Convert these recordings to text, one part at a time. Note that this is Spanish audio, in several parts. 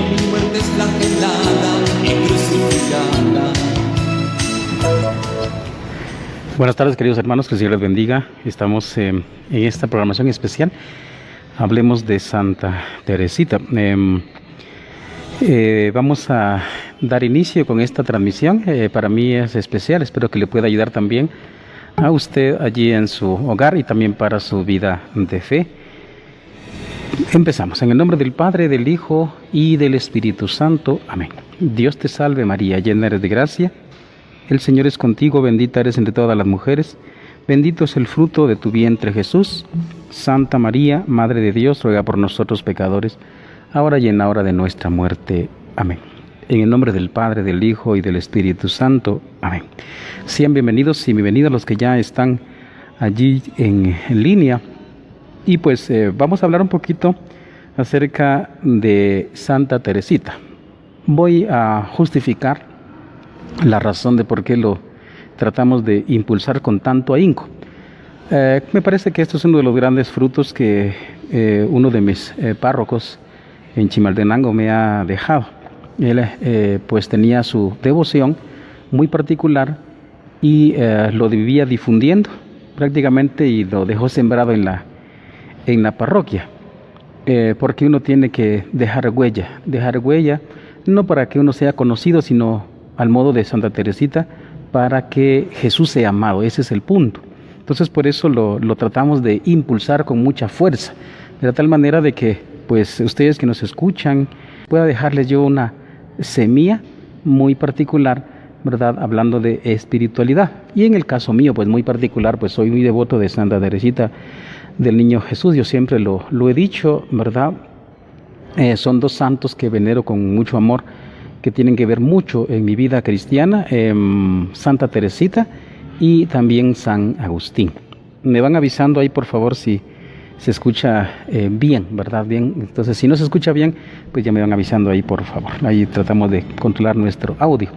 mi muerte es flagelada y crucificada. Buenas tardes, queridos hermanos, que el Señor les bendiga. Estamos en esta programación especial. Hablemos de Santa Teresita. Vamos a dar inicio con esta transmisión. Para mí es especial, espero que le pueda ayudar también a usted allí en su hogar y también para su vida de fe. Empezamos. En el nombre del Padre, del Hijo y del Espíritu Santo. Amén. Dios te salve María, llena eres de gracia. El Señor es contigo, bendita eres entre todas las mujeres, bendito es el fruto de tu vientre Jesús. Santa María, Madre de Dios, ruega por nosotros pecadores, ahora y en la hora de nuestra muerte. Amén. En el nombre del Padre, del Hijo y del Espíritu Santo. Amén. Sean bienvenidos y bienvenidas los que ya están allí en línea. Y pues vamos a hablar un poquito acerca de Santa Teresita. Voy a justificar la razón de por qué lo tratamos de impulsar con tanto ahínco. Me parece que esto es uno de los grandes frutos que uno de mis párrocos en Chimaltenango me ha dejado. Él pues tenía su devoción muy particular y lo vivía difundiendo prácticamente y lo dejó sembrado en la parroquia, porque uno tiene que dejar huella no para que uno sea conocido, sino al modo de Santa Teresita, para que Jesús sea amado. Ese es el punto. Entonces por eso lo tratamos de impulsar con mucha fuerza, de tal manera de que pues ustedes que nos escuchan pueda dejarles yo una semilla muy particular, ¿verdad? Hablando de espiritualidad. Y en el caso mío, pues muy particular, pues soy muy devoto de Santa Teresita del Niño Jesús. Yo siempre lo he dicho, ¿verdad? Son dos santos que venero con mucho amor, que tienen que ver mucho en mi vida cristiana, Santa Teresita y también San Agustín. Me van avisando ahí, por favor, si se escucha bien, ¿verdad? Bien. Entonces, si no se escucha bien, pues ya me van avisando ahí, por favor. Ahí tratamos de controlar nuestro audio.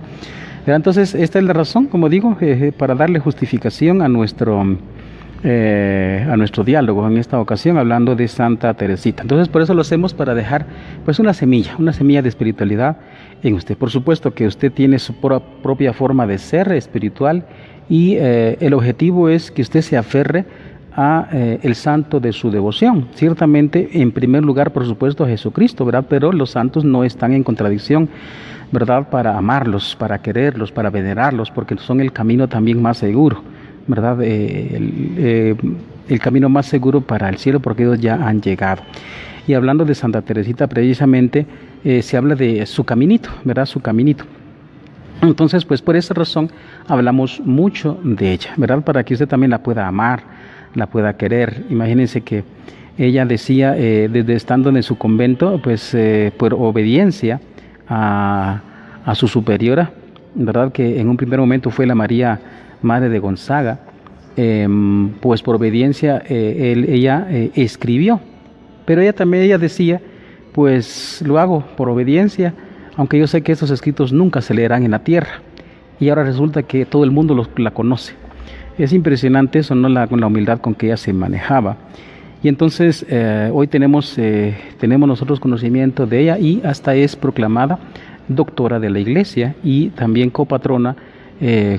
Entonces, esta es la razón, como digo, para darle justificación a nuestro diálogo en esta ocasión, hablando de Santa Teresita. Entonces, por eso lo hacemos, para dejar pues una semilla de espiritualidad en usted. Por supuesto que usted tiene su propia forma de ser espiritual y el objetivo es que usted se aferre a el santo de su devoción. Ciertamente, en primer lugar, por supuesto, a Jesucristo, ¿verdad? Pero los santos no están en contradicción, ¿verdad? Para amarlos, para quererlos, para venerarlos, porque son el camino también más seguro, ¿verdad? El camino más seguro para el cielo, porque ellos ya han llegado. Y hablando de Santa Teresita, precisamente se habla de su caminito, ¿verdad? Su caminito. Entonces, pues por esa razón hablamos mucho de ella, ¿verdad? Para que usted también la pueda amar, la pueda querer. Imagínense que ella decía, desde estando en su convento, pues por obediencia a su superiora, ¿verdad? Que en un primer momento fue la María Madre de Gonzaga, pues por obediencia ella escribió, pero ella decía, pues lo hago por obediencia, aunque yo sé que estos escritos nunca se leerán en la tierra, y ahora resulta que todo el mundo la conoce. Es impresionante eso, ¿no? La humildad con que ella se manejaba. Y entonces hoy tenemos nosotros conocimiento de ella, y hasta es proclamada doctora de la Iglesia y también copatrona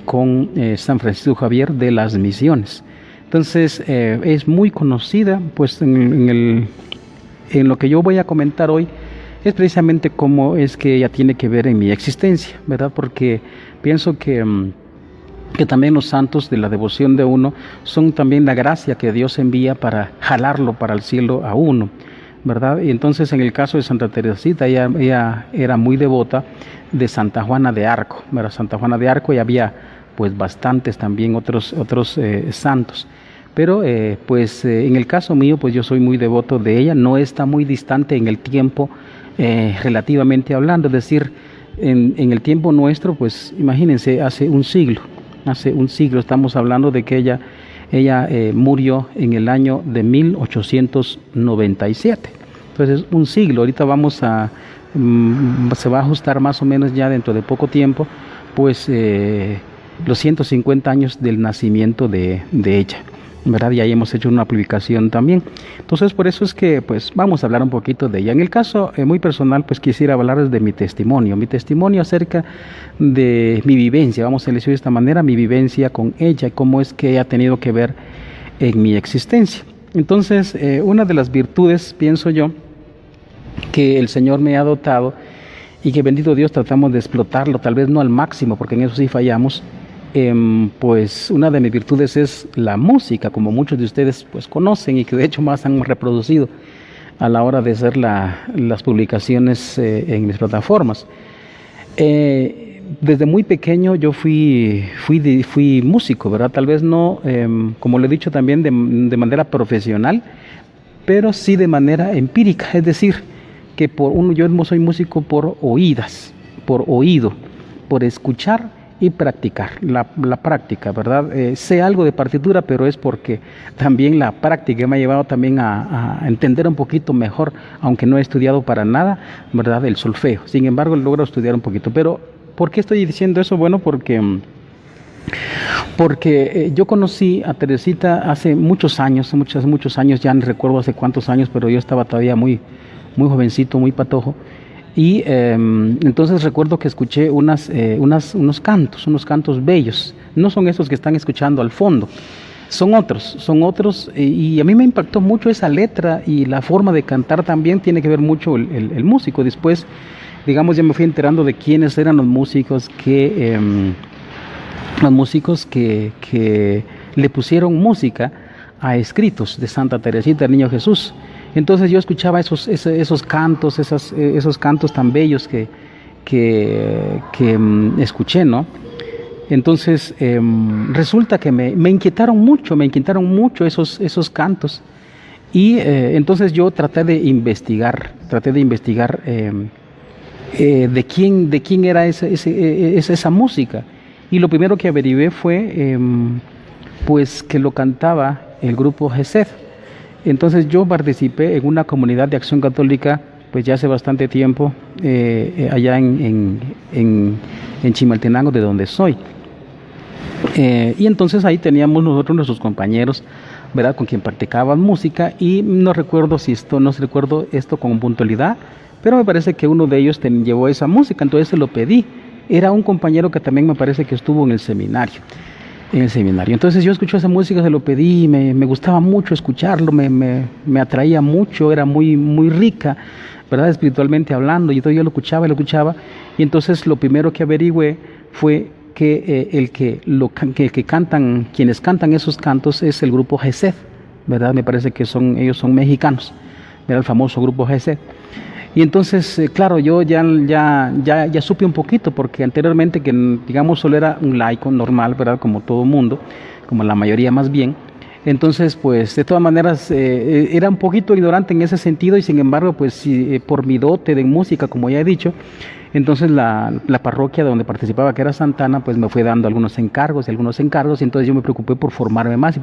con San Francisco Javier de las Misiones. Entonces es muy conocida, pues en lo que yo voy a comentar hoy es precisamente cómo es que ella tiene que ver en mi existencia, ¿verdad? Porque pienso que también los santos de la devoción de uno son también la gracia que Dios envía para jalarlo para el cielo a uno, ¿verdad? Y entonces en el caso de Santa Teresita, ella era muy devota de Santa Juana de Arco, ¿verdad? Santa Juana de Arco, y había pues bastantes también otros santos. Pero en el caso mío, pues yo soy muy devoto de ella. No está muy distante en el tiempo, relativamente hablando, es decir, en el tiempo nuestro, pues imagínense, hace un siglo estamos hablando de que ella murió en el año de 1897. Entonces, un siglo. Ahorita se va a ajustar más o menos ya dentro de poco tiempo, pues los 150 años del nacimiento de ella. ¿verdad? Y ahí hemos hecho una publicación también. Entonces, por eso es que, pues, vamos a hablar un poquito de ella. En el caso muy personal, pues, quisiera hablarles de mi testimonio acerca de mi vivencia, vamos a decirlo de esta manera, mi vivencia con ella, cómo es que ha tenido que ver en mi existencia. Entonces, una de las virtudes, pienso yo, que el Señor me ha dotado y que bendito Dios tratamos de explotarlo, tal vez no al máximo, porque en eso sí fallamos, pues una de mis virtudes es la música, como muchos de ustedes pues conocen y que de hecho más han reproducido a la hora de hacer las publicaciones en mis plataformas. Desde muy pequeño yo fui músico, ¿verdad? Tal vez no, como le he dicho también, de manera profesional, pero sí de manera empírica, es decir, que yo no soy músico por oídas, por oído, por escuchar y practicar, la práctica, ¿verdad? Sé algo de partitura, pero es porque también la práctica me ha llevado también a entender un poquito mejor, aunque no he estudiado para nada, ¿verdad? El solfeo. Sin embargo, logro estudiar un poquito. Pero, ¿por qué estoy diciendo eso? Bueno, porque yo conocí a Teresita hace muchos años, muchos años, ya no recuerdo hace cuántos años, pero yo estaba todavía muy jovencito, muy patojo. Y entonces recuerdo que escuché unos cantos bellos. No son esos que están escuchando al fondo, son otros. Y a mí me impactó mucho esa letra y la forma de cantar también tiene que ver mucho el músico. Después, digamos, ya me fui enterando de quiénes eran los músicos que le pusieron música a escritos de Santa Teresita, el Niño Jesús. Entonces yo escuchaba esos cantos, esos cantos tan bellos que escuché, ¿no? Entonces resulta que me inquietaron mucho esos cantos. Y entonces yo traté de investigar de quién era esa música. Y lo primero que averigué fue pues que lo cantaba el grupo Gesed. Entonces yo participé en una comunidad de acción católica pues ya hace bastante tiempo allá en Chimaltenango, de donde soy. Y entonces ahí teníamos nosotros nuestros compañeros, ¿verdad?, con quien practicaban música, y no recuerdo esto con puntualidad, pero me parece que uno de ellos llevó esa música, entonces se lo pedí. Era un compañero que también me parece que estuvo en el seminario. Entonces yo escuché esa música, se lo pedí, me gustaba mucho escucharlo, me atraía mucho, era muy rica, ¿verdad?, espiritualmente hablando, y entonces yo lo escuchaba, y entonces lo primero que averigüé fue que quienes cantan esos cantos es el grupo Gesed, ¿verdad? Me parece que ellos son mexicanos, era el famoso grupo Gesed. Y entonces, claro, yo ya supe un poquito, porque anteriormente, que digamos solo era un laico normal, ¿verdad?, como todo mundo, como la mayoría más bien. Entonces, pues, de todas maneras, era un poquito ignorante en ese sentido, y sin embargo, pues, por mi dote de música, como ya he dicho, entonces la parroquia donde participaba, que era Santana, pues me fue dando algunos encargos, y entonces yo me preocupé por formarme más,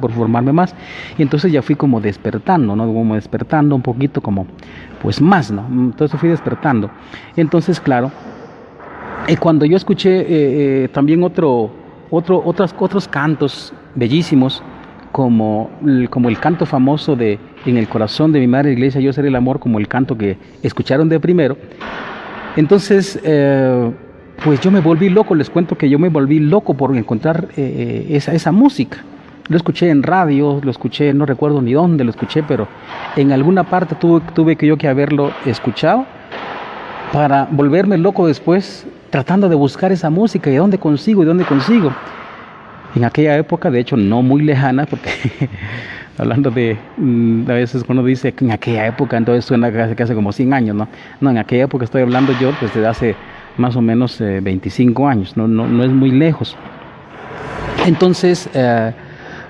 y entonces ya fui como despertando, ¿no? Como despertando un poquito, como, pues más, ¿no? Entonces fui despertando. Entonces, claro, cuando yo escuché también otros cantos bellísimos, como el canto famoso de En el corazón de mi madre iglesia yo seré el amor, como el canto que escucharon de primero. Entonces, pues yo me volví loco, les cuento que yo me volví loco por encontrar esa música. Lo escuché en radio, lo escuché, no recuerdo ni dónde lo escuché, pero en alguna parte tuve que haberlo escuchado para volverme loco después, tratando de buscar esa música y dónde consigo. En aquella época, de hecho no muy lejana, porque hablando de, a veces uno dice que en aquella época, entonces suena que hace como 100 años, ¿no? No, en aquella época estoy hablando yo, pues desde hace más o menos 25 años, no es muy lejos. Entonces,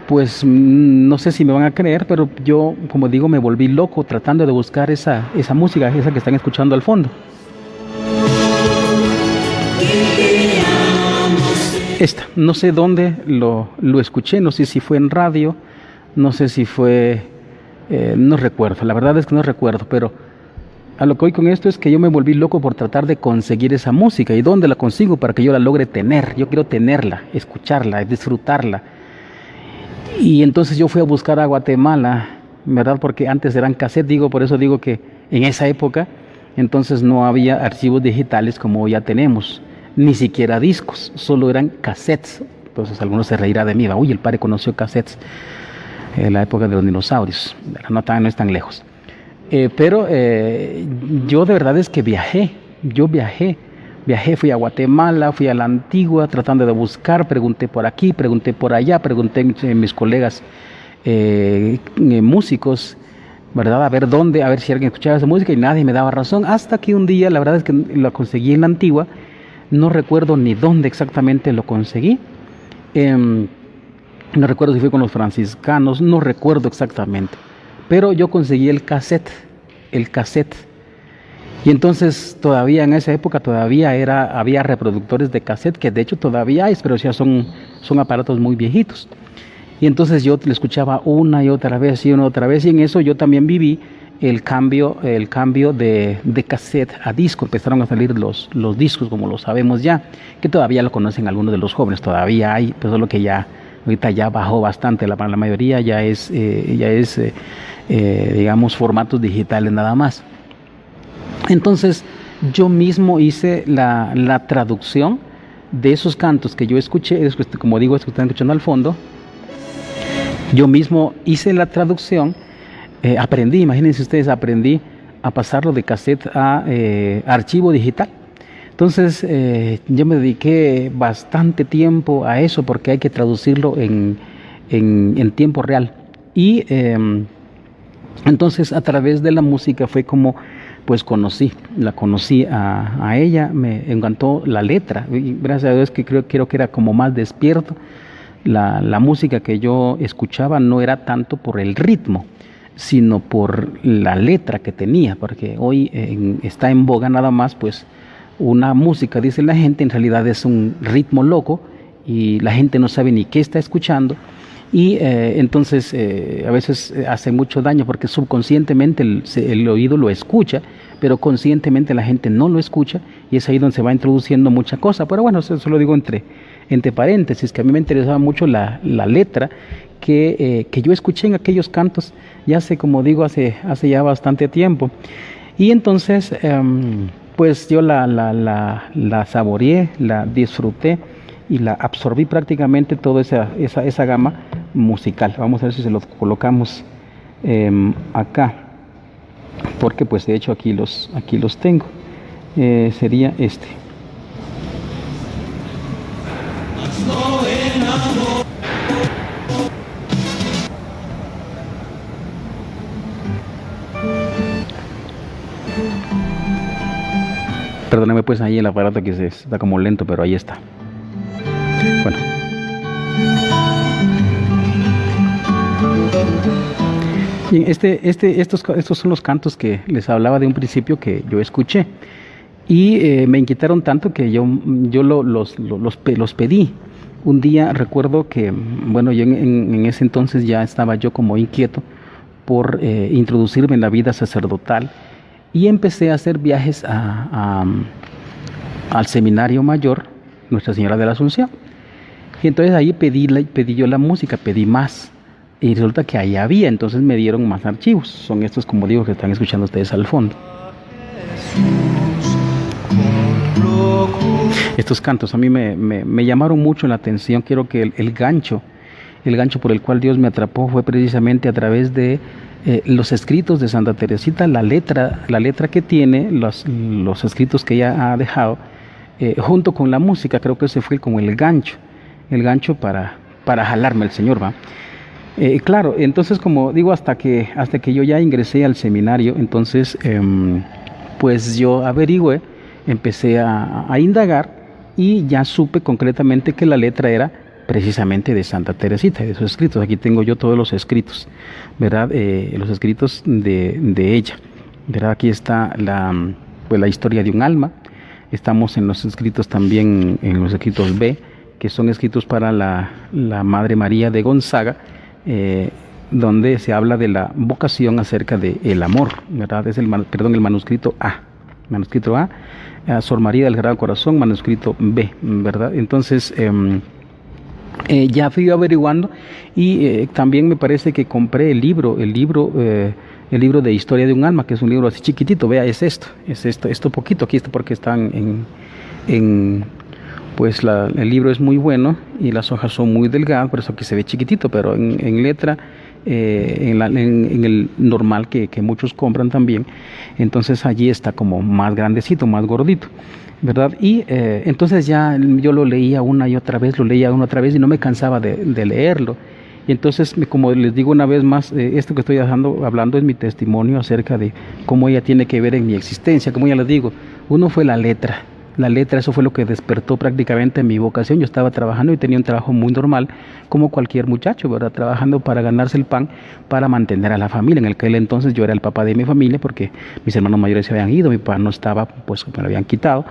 pues no sé si me van a creer, pero yo, como digo, me volví loco tratando de buscar esa música, esa que están escuchando al fondo. No sé dónde lo escuché, no sé si fue en radio, no sé si fue, no recuerdo, la verdad es que no recuerdo, pero a lo que voy con esto es que yo me volví loco por tratar de conseguir esa música. ¿Y dónde la consigo? Para que yo la logre tener. Yo quiero tenerla, escucharla, disfrutarla. Y entonces yo fui a buscar a Guatemala, ¿verdad? Porque antes eran cassettes, digo, por eso digo que en esa época entonces no había archivos digitales como ya tenemos, ni siquiera discos, solo eran cassettes. Entonces algunos se reirá de mí, va, uy, el padre conoció cassettes en la época de los dinosaurios, no es tan lejos. Pero yo de verdad es que viajé, fui a Guatemala, fui a la Antigua tratando de buscar, pregunté por aquí, pregunté por allá, pregunté a mis colegas músicos, ¿verdad? A ver dónde, a ver si alguien escuchaba esa música y nadie me daba razón, hasta que un día, la verdad es que lo conseguí en la Antigua, no recuerdo ni dónde exactamente lo conseguí, no recuerdo si fue con los franciscanos, no recuerdo exactamente, pero yo conseguí el cassette. Y entonces todavía en esa época había reproductores de cassette, que de hecho todavía hay, pero ya son aparatos muy viejitos. Y entonces yo le escuchaba una y otra vez, y en eso yo también viví el cambio de cassette a disco. Empezaron a salir los discos, como lo sabemos ya, que todavía lo conocen algunos de los jóvenes, todavía hay, pero solo que ya ahorita ya bajó bastante, la mayoría ya es digamos, formatos digitales nada más. Entonces yo mismo hice la traducción de esos cantos que yo escuché, como digo, esto que están escuchando al fondo. Yo mismo hice la traducción, imagínense ustedes, aprendí a pasarlo de cassette a archivo digital. Entonces yo me dediqué bastante tiempo a eso porque hay que traducirlo en tiempo real. Y entonces a través de la música fue como pues la conocí a ella, me encantó la letra, y gracias a Dios que creo que era como más despierto. La música que yo escuchaba no era tanto por el ritmo, sino por la letra que tenía, porque hoy está en boga nada más pues una música, dice la gente, en realidad es un ritmo loco y la gente no sabe ni qué está escuchando. Y entonces a veces hace mucho daño porque subconscientemente el oído lo escucha, pero conscientemente la gente no lo escucha, y es ahí donde se va introduciendo mucha cosa. Pero bueno, eso lo digo entre paréntesis, que a mí me interesaba mucho la letra que yo escuché en aquellos cantos, ya hace, como digo, hace ya bastante tiempo. Y entonces pues yo la saboreé, la disfruté y la absorbí prácticamente toda esa gama musical. Vamos a ver si se los colocamos acá, porque pues de hecho aquí los tengo. Sería este. Perdóname pues ahí el aparato que está como lento, pero ahí está. Bueno. Bien, estos son los cantos que les hablaba de un principio que yo escuché, y me inquietaron tanto que yo los pedí. Un día recuerdo que, bueno, yo en ese entonces ya estaba yo como inquieto por introducirme en la vida sacerdotal, y empecé a hacer viajes al Seminario Mayor Nuestra Señora de la Asunción. Y entonces ahí pedí yo la música, pedí más, y resulta que ahí había, entonces me dieron más archivos. Son estos, como digo, que están escuchando ustedes al fondo. Estos cantos a mí me llamaron mucho la atención. Quiero que el gancho por el cual Dios me atrapó fue precisamente a través de los escritos de Santa Teresita, la letra que tiene, los escritos que ella ha dejado, junto con la música. Creo que ese fue como el gancho para jalarme al Señor, ¿va? Claro, entonces, como digo, hasta que yo ya ingresé al seminario, entonces pues yo averigüé, empecé a indagar, y ya supe concretamente que la letra era precisamente de Santa Teresita, de sus escritos. Aquí tengo yo todos los escritos, ¿verdad? Los escritos de ella, ¿verdad? Aquí está la historia de un alma. Estamos en los escritos también, en los escritos B, que son escritos para la Madre María de Gonzaga, donde se habla de la vocación acerca del amor, ¿verdad? Es el manuscrito A. Manuscrito A, Sor María del Sagrado Corazón, manuscrito B, ¿verdad? Entonces, Ya fui averiguando y también me parece que compré el libro de Historia de un alma, que es un libro así chiquitito. Vea, esto poquito, aquí está porque están pues el libro es muy bueno y las hojas son muy delgadas, por eso aquí se ve chiquitito, pero en letra, en el normal que muchos compran también, entonces allí está como más grandecito, más gordito, ¿verdad? Y entonces ya yo lo leía una y otra vez, y no me cansaba de leerlo. Y entonces, como les digo una vez más, esto que estoy hablando es mi testimonio acerca de cómo ella tiene que ver en mi existencia. Como ya les digo, uno fue la letra. La letra, eso fue lo que despertó prácticamente mi vocación. Yo estaba trabajando y tenía un trabajo muy normal, como cualquier muchacho, ¿verdad? Trabajando para ganarse el pan, para mantener a la familia. En aquel entonces yo era el papá de mi familia porque mis hermanos mayores se habían ido, mi papá no estaba, pues me lo habían quitado.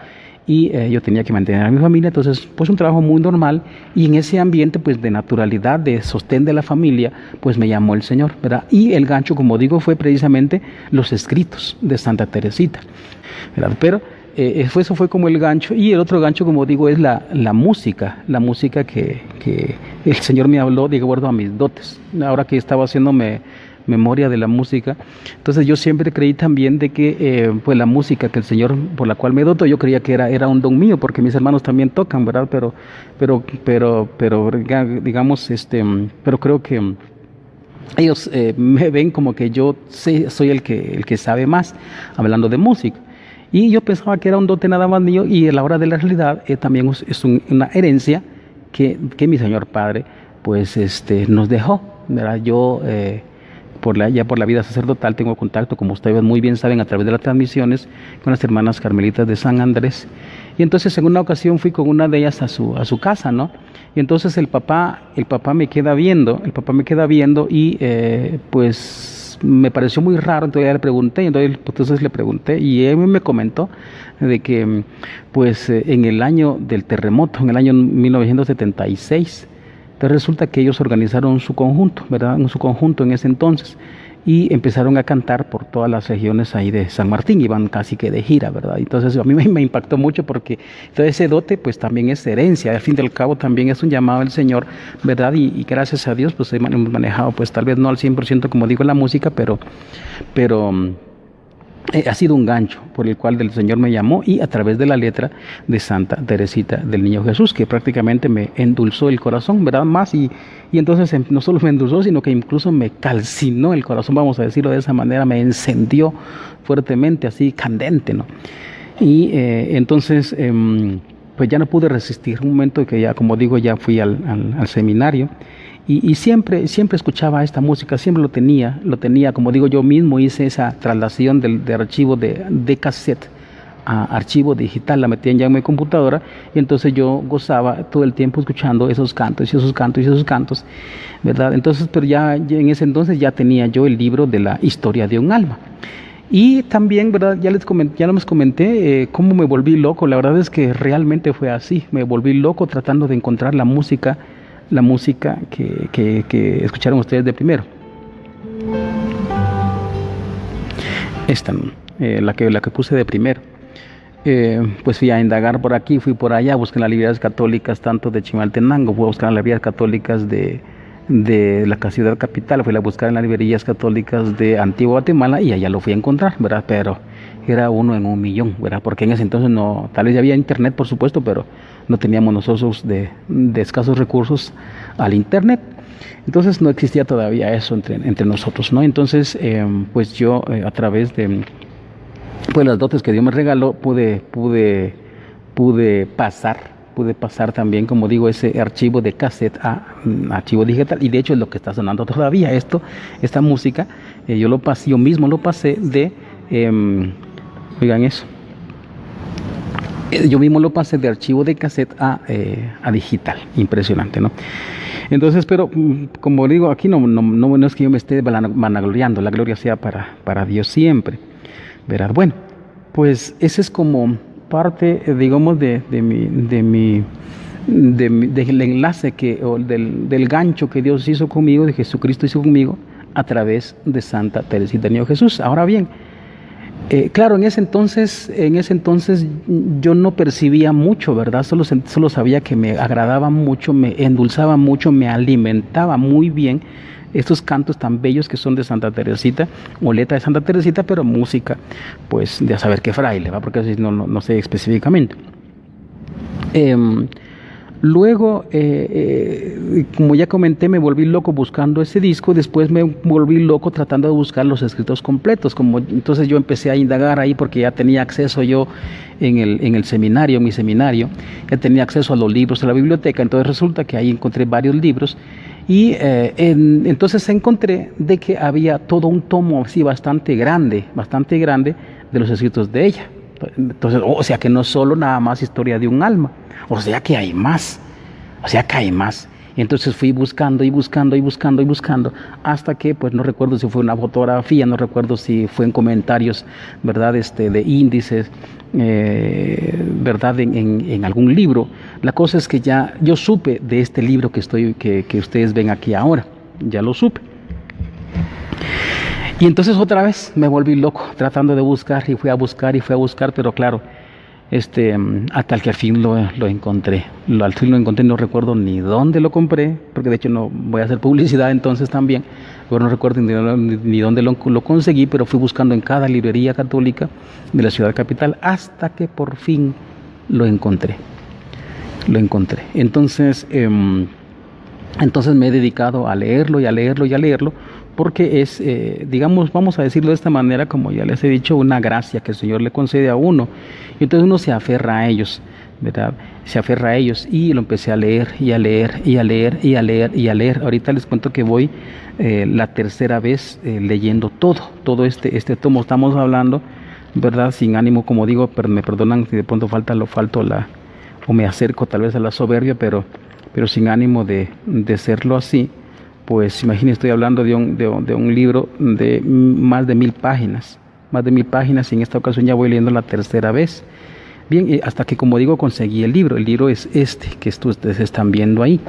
Y yo tenía que mantener a mi familia, entonces pues un trabajo muy normal, y en ese ambiente pues de naturalidad, de sostén de la familia, pues me llamó el Señor, ¿verdad? Y el gancho, como digo, fue precisamente los escritos de Santa Teresita, ¿verdad? Pero eso fue como el gancho, y el otro gancho, como digo, es la música que el Señor me habló de acuerdo a mis dotes. Ahora que estaba haciéndome memoria de la música, entonces yo siempre creí también de que pues la música que el Señor, por la cual me dotó, yo creía que era un don mío, porque mis hermanos también tocan, ¿verdad? Pero digamos, pero creo que ellos me ven como que yo soy el que sabe más, hablando de música. Y yo pensaba que era un dote nada más mío, y a la hora de la realidad también es una herencia que mi Señor Padre pues nos dejó, ¿verdad? Yo ya por la vida sacerdotal tengo contacto, como ustedes muy bien saben, a través de las transmisiones con las hermanas carmelitas de San Andrés. Y entonces en una ocasión fui con una de ellas a su casa, ¿no? Y entonces el papá me queda viendo, y pues me pareció muy raro. Entonces ya le pregunté, y él me comentó de que pues en el año del terremoto, en el año 1976, entonces resulta que ellos organizaron su conjunto, ¿verdad? Su conjunto en ese entonces, y empezaron a cantar por todas las regiones ahí de San Martín, iban casi que de gira, ¿verdad? Entonces a mí me impactó mucho, porque todo ese dote pues también es herencia, al fin y al cabo también es un llamado del Señor, ¿verdad? Y gracias a Dios pues hemos manejado, pues tal vez no al 100% como digo, la música, pero ha sido un gancho por el cual el Señor me llamó, y a través de la letra de Santa Teresita del Niño Jesús, que prácticamente me endulzó el corazón, ¿verdad? Más, y entonces no solo me endulzó, sino que incluso me calcinó el corazón, vamos a decirlo de esa manera, me encendió fuertemente, así candente, ¿no? Y entonces pues ya no pude resistir. Un momento que ya, como digo, ya fui al seminario, y siempre escuchaba esta música, siempre lo tenía, como digo, yo mismo hice esa traslación de archivo de cassette a archivo digital, la metía ya en mi computadora, y entonces yo gozaba todo el tiempo escuchando esos cantos, ¿verdad? Entonces, pero ya en ese entonces ya tenía yo el libro de la Historia de un alma. Y también, ¿verdad? Ya les comenté cómo me volví loco. La verdad es que realmente fue así, me volví loco tratando de encontrar la música que escucharon ustedes de primero. Esta, la que puse de primero. Pues fui a indagar por aquí, fui por allá, busqué en las librerías católicas tanto de Chimaltenango, fui a buscar en las librerías católicas de la ciudad capital, fui a buscar en las librerías católicas de Antigua Guatemala, y allá lo fui a encontrar, ¿verdad? Pero era uno en 1.000.000, ¿verdad? Porque en ese entonces no, tal vez ya había internet, por supuesto, pero no teníamos nosotros de escasos recursos al internet. Entonces no existía todavía eso entre nosotros, ¿no? Entonces, pues yo a través de pues las dotes que Dios me regaló, pude pasar también, como digo, ese archivo de cassette a archivo digital, y de hecho es lo que está sonando todavía, esta música, yo mismo lo pasé oigan eso, yo mismo lo pasé de archivo de cassette a digital. Impresionante, ¿no? Entonces, pero como digo, aquí no es que yo me esté vanagloriando, la gloria sea para Dios siempre, ¿verdad? Bueno, pues ese es como parte, digamos, del enlace del gancho que Dios hizo conmigo, de Jesucristo hizo conmigo, a través de Santa Teresita del Niño Jesús. Ahora bien, Claro, en ese entonces yo no percibía mucho, ¿verdad? Solo sabía que me agradaba mucho, me endulzaba mucho, me alimentaba muy bien estos cantos tan bellos que son de Santa Teresita, o letra de Santa Teresita, pero música, pues, de a saber qué fraile, ¿va? Porque así no sé específicamente. Em, Luego, como ya comenté, me volví loco buscando ese disco. Después me volví loco tratando de buscar los escritos completos. Entonces yo empecé a indagar ahí porque ya tenía acceso yo en el seminario, en mi seminario. Ya tenía acceso a los libros de la biblioteca. Entonces resulta que ahí encontré varios libros. Y entonces encontré de que había todo un tomo así bastante grande de los escritos de ella. Entonces, o sea que no solo nada más historia de un alma, o sea que hay más, Entonces fui buscando hasta que, pues no recuerdo si fue una fotografía, no recuerdo si fue en comentarios, ¿verdad? De índices, ¿verdad? En algún libro. La cosa es que ya yo supe de este libro que ustedes ven aquí ahora, ya lo supe. Y entonces otra vez me volví loco tratando de buscar y fui a buscar, pero claro, hasta que al fin lo encontré. Al fin lo encontré, no recuerdo ni dónde lo compré, porque de hecho no voy a hacer publicidad entonces también, pero no recuerdo ni dónde lo conseguí, pero fui buscando en cada librería católica de la ciudad capital hasta que por fin lo encontré. Entonces me he dedicado a leerlo, porque es, digamos, vamos a decirlo de esta manera, como ya les he dicho, una gracia que el Señor le concede a uno. Y entonces uno se aferra a ellos, ¿verdad? Se aferra a ellos y lo empecé a leer, y a leer. Ahorita les cuento que voy la tercera vez leyendo todo este tomo. Estamos hablando, ¿verdad? Sin ánimo, como digo, pero me perdonan si de pronto o me acerco tal vez a la soberbia, pero sin ánimo de serlo así. Pues imagínense, estoy hablando de un libro de más de 1000 páginas, y en esta ocasión ya voy leyendo la tercera vez. Bien, hasta que, como digo, conseguí el libro. El libro es este que ustedes están viendo ahí,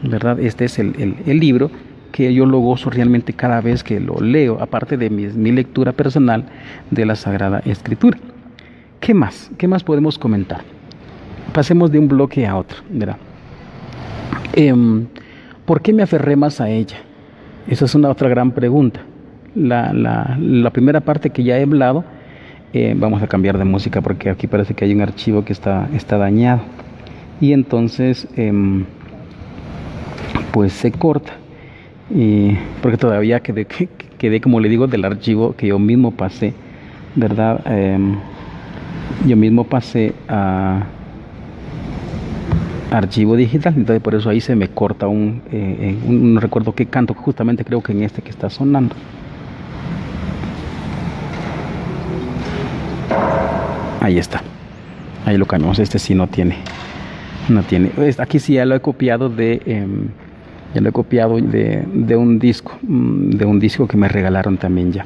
¿verdad? Este es el libro que yo lo gozo realmente cada vez que lo leo, aparte de mi lectura personal de la Sagrada Escritura. ¿Qué más podemos comentar? Pasemos de un bloque a otro, ¿verdad? ¿Por qué me aferré más a ella? Esa es una otra gran pregunta. La primera parte que ya he hablado, vamos a cambiar de música porque aquí parece que hay un archivo que está dañado. Y entonces, pues se corta. Porque todavía quedé, como le digo, del archivo que yo mismo pasé, ¿verdad? Yo mismo pasé a archivo digital, entonces por eso ahí se me corta no recuerdo qué canto, justamente creo que en este que está sonando. Ahí está, ahí lo cambiamos. Este sí no tiene, aquí sí ya lo he copiado de un disco que me regalaron también ya.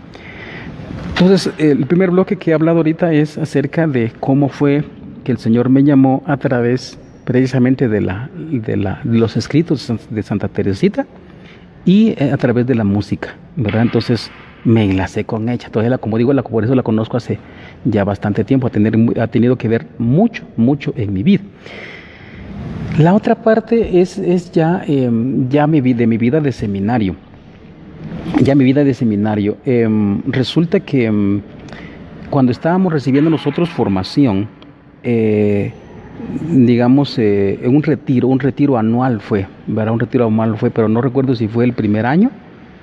Entonces el primer bloque que he hablado ahorita es acerca de cómo fue que el Señor me llamó a través precisamente de los escritos de Santa Teresita y a través de la música, ¿verdad? Entonces me enlacé con ella. Entonces, como digo, por eso la conozco hace ya bastante tiempo, ha tenido que ver mucho en mi vida. La otra parte es ya de mi vida de seminario. Resulta que cuando estábamos recibiendo nosotros formación, digamos, un retiro anual fue, ¿verdad? Pero no recuerdo si fue el primer año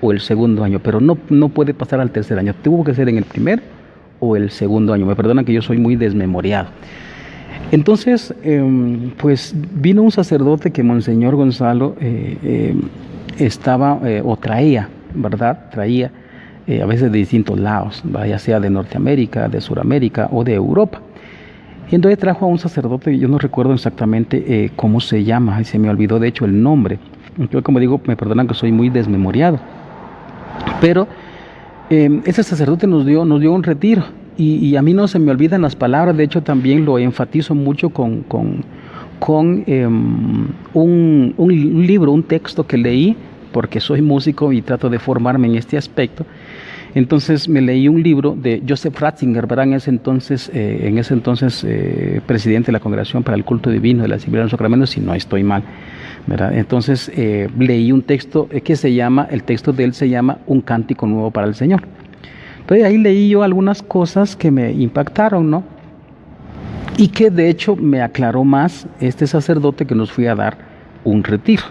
o el segundo año, pero no puede pasar al tercer año, tuvo que ser en el primer o el segundo año. Me perdonan que yo soy muy desmemoriado. Entonces, pues vino un sacerdote que Monseñor Gonzalo traía, ¿verdad? Traía a veces de distintos lados, ya sea de Norteamérica, de Suramérica o de Europa. Y entonces trajo a un sacerdote, yo no recuerdo exactamente cómo se llama, y se me olvidó de hecho el nombre. Yo, como digo, me perdonan que soy muy desmemoriado. Pero ese sacerdote nos dio un retiro, y a mí no se me olvidan las palabras. De hecho, también lo enfatizo mucho con un libro, un texto que leí, porque soy músico y trato de formarme en este aspecto. Entonces me leí un libro de Joseph Ratzinger, ¿verdad? En ese entonces, presidente de la Congregación para el Culto Divino de la Asamblea de los Sacramentos, si no estoy mal, ¿verdad? Entonces leí un texto que el texto de él se llama Un cántico nuevo para el Señor. Entonces ahí leí yo algunas cosas que me impactaron, ¿no? Y que de hecho me aclaró más este sacerdote que nos fue a dar un retiro.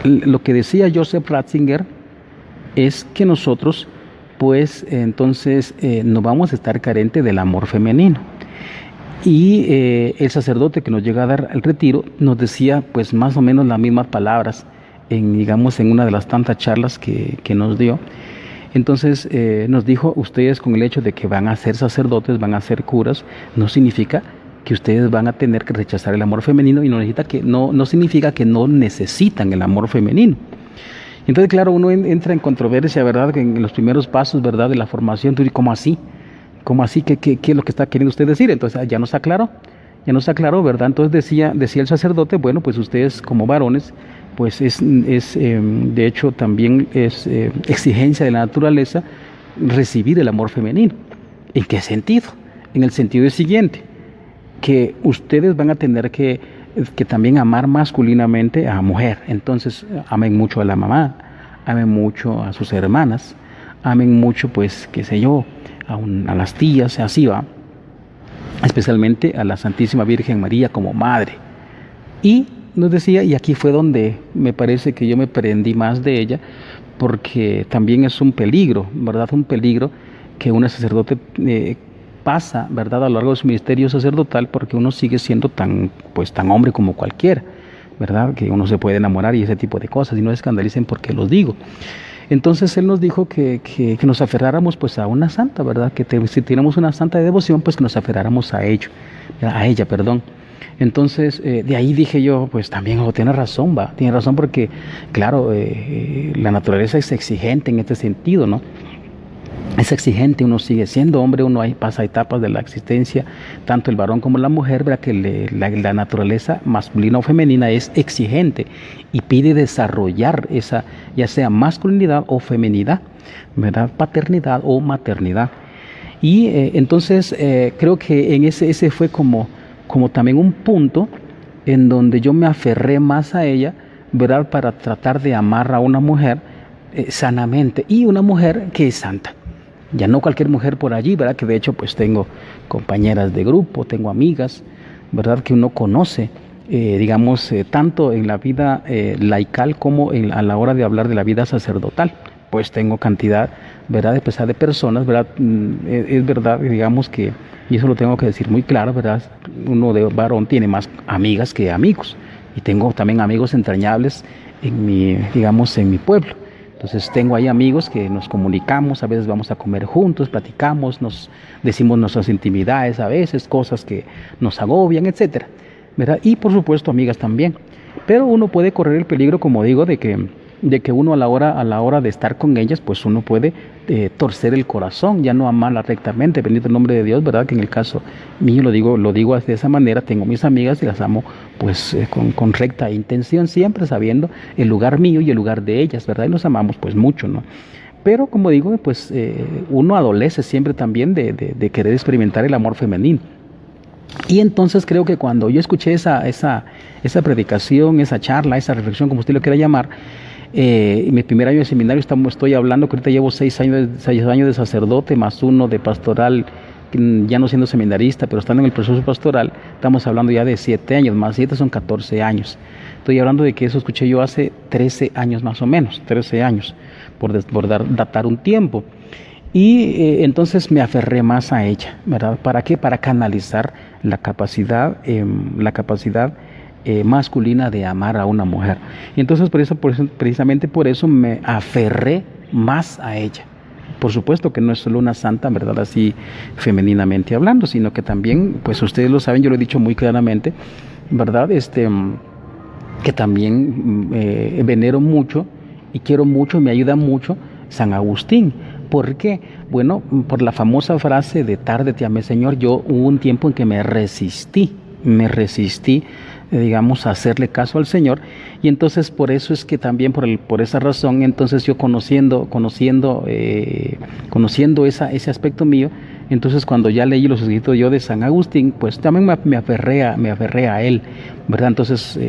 Lo que decía Joseph Ratzinger es que nosotros, pues entonces no vamos a estar carentes del amor femenino. Y el sacerdote que nos llega a dar el retiro nos decía pues más o menos las mismas palabras en una de las tantas charlas que nos dio. Entonces nos dijo, ustedes con el hecho de que van a ser sacerdotes, van a ser curas, no significa que ustedes van a tener que rechazar el amor femenino, y no significa que no necesitan el amor femenino. Entonces, claro, uno entra en controversia, ¿verdad? En los primeros pasos, ¿verdad? De la formación. ¿Tú, cómo así? ¿Cómo así? ¿Qué es lo que está queriendo usted decir? Entonces, ya nos aclaró, ¿verdad? Entonces decía el sacerdote, bueno, pues ustedes como varones, pues de hecho también es exigencia de la naturaleza recibir el amor femenino. ¿En qué sentido? En el sentido siguiente, que ustedes van a tener que también amar masculinamente a mujer. Entonces amen mucho a la mamá, amen mucho a sus hermanas, amen mucho, pues, qué sé yo, a las tías, así va, especialmente a la Santísima Virgen María como madre. Y nos decía, y aquí fue donde me parece que yo me prendí más de ella, porque también es un peligro, ¿verdad? Un peligro que un sacerdote pasa, ¿verdad? A lo largo de su ministerio sacerdotal, porque uno sigue siendo tan hombre como cualquiera, ¿verdad? Que uno se puede enamorar y ese tipo de cosas, y no escandalicen porque los digo. Entonces él nos dijo que nos aferráramos pues a una santa, ¿verdad? Si tenemos una santa de devoción, pues que nos aferráramos a ella. Entonces, de ahí dije yo, pues también tiene razón porque, claro, la naturaleza es exigente en este sentido, ¿no? Es exigente, uno sigue siendo hombre, pasa etapas de la existencia, tanto el varón como la mujer, ¿verdad? Que la naturaleza masculina o femenina es exigente y pide desarrollar esa, ya sea masculinidad o feminidad, ¿verdad? Paternidad o maternidad. Y entonces creo que en ese fue como también un punto en donde yo me aferré más a ella, ¿verdad? Para tratar de amar a una mujer sanamente, y una mujer que es santa. Ya no cualquier mujer por allí, ¿verdad? Que de hecho pues tengo compañeras de grupo, tengo amigas, ¿verdad? Que uno conoce, tanto en la vida laical como a la hora de hablar de la vida sacerdotal. Pues tengo cantidad, ¿verdad? De personas, ¿verdad? Es verdad, digamos que, y eso lo tengo que decir muy claro, ¿verdad? Uno de varón tiene más amigas que amigos, y tengo también amigos entrañables en mi pueblo. Entonces tengo ahí amigos que nos comunicamos, a veces vamos a comer juntos, platicamos, nos decimos nuestras intimidades, a veces cosas que nos agobian, etcétera, ¿verdad? Y por supuesto amigas también. Pero uno puede correr el peligro, como digo, de que uno a la hora de estar con ellas, pues uno puede torcer el corazón, ya no amarla rectamente, bendito el nombre de Dios, ¿verdad? Que en el caso mío lo digo de esa manera, tengo mis amigas y las amo pues con recta intención, siempre sabiendo el lugar mío y el lugar de ellas, ¿verdad? Y nos amamos pues mucho, ¿no? Pero como digo, pues uno adolece siempre también de querer experimentar el amor femenino. Y entonces creo que cuando yo escuché esa predicación, esa charla, esa reflexión, como usted lo quiera llamar, mi primer año de seminario, estoy hablando que ahorita llevo 6 años de sacerdote más 1 de pastoral, ya no siendo seminarista, pero estando en el proceso pastoral, estamos hablando ya de 7 años, más 7 son 14 años. Estoy hablando de que eso escuché yo hace 13 años más o menos, 13 años, por datar un tiempo. Y entonces me aferré más a ella, ¿verdad? ¿Para qué? Para canalizar la capacidad masculina de amar a una mujer. Y entonces precisamente por eso me aferré más a ella. Por supuesto que no es solo una santa, ¿verdad? Así femeninamente hablando, sino que también, pues ustedes lo saben, yo lo he dicho muy claramente, ¿verdad? Que también venero mucho y quiero mucho, me ayuda mucho San Agustín. ¿Por qué? Bueno, por la famosa frase de tarde te amé, Señor. Hubo un tiempo en que me resistí, digamos, a hacerle caso al Señor. Y entonces por eso es que también por esa razón, entonces yo conociendo ese aspecto mío, entonces cuando ya leí los escritos yo de San Agustín, pues también me aferré a él, ¿verdad? Entonces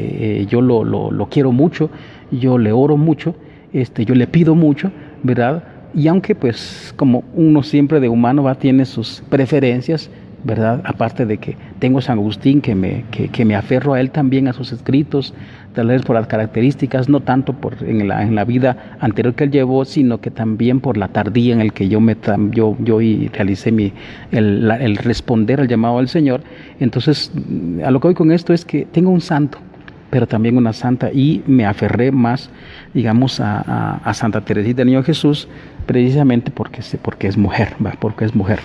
yo lo quiero mucho, yo le oro mucho, yo le pido mucho, ¿verdad? Y aunque pues como uno siempre de humano tiene sus preferencias, ¿verdad? Aparte de que tengo San Agustín, que me aferro a él también, a sus escritos, tal vez por las características, no tanto en la vida anterior que él llevó, sino que también por la tardía en el que yo realicé el responder al llamado del Señor. Entonces, a lo que voy con esto es que tengo un santo, pero también una santa, y me aferré más, digamos, a Santa Teresita del Niño Jesús, precisamente porque es mujer, porque es mujer.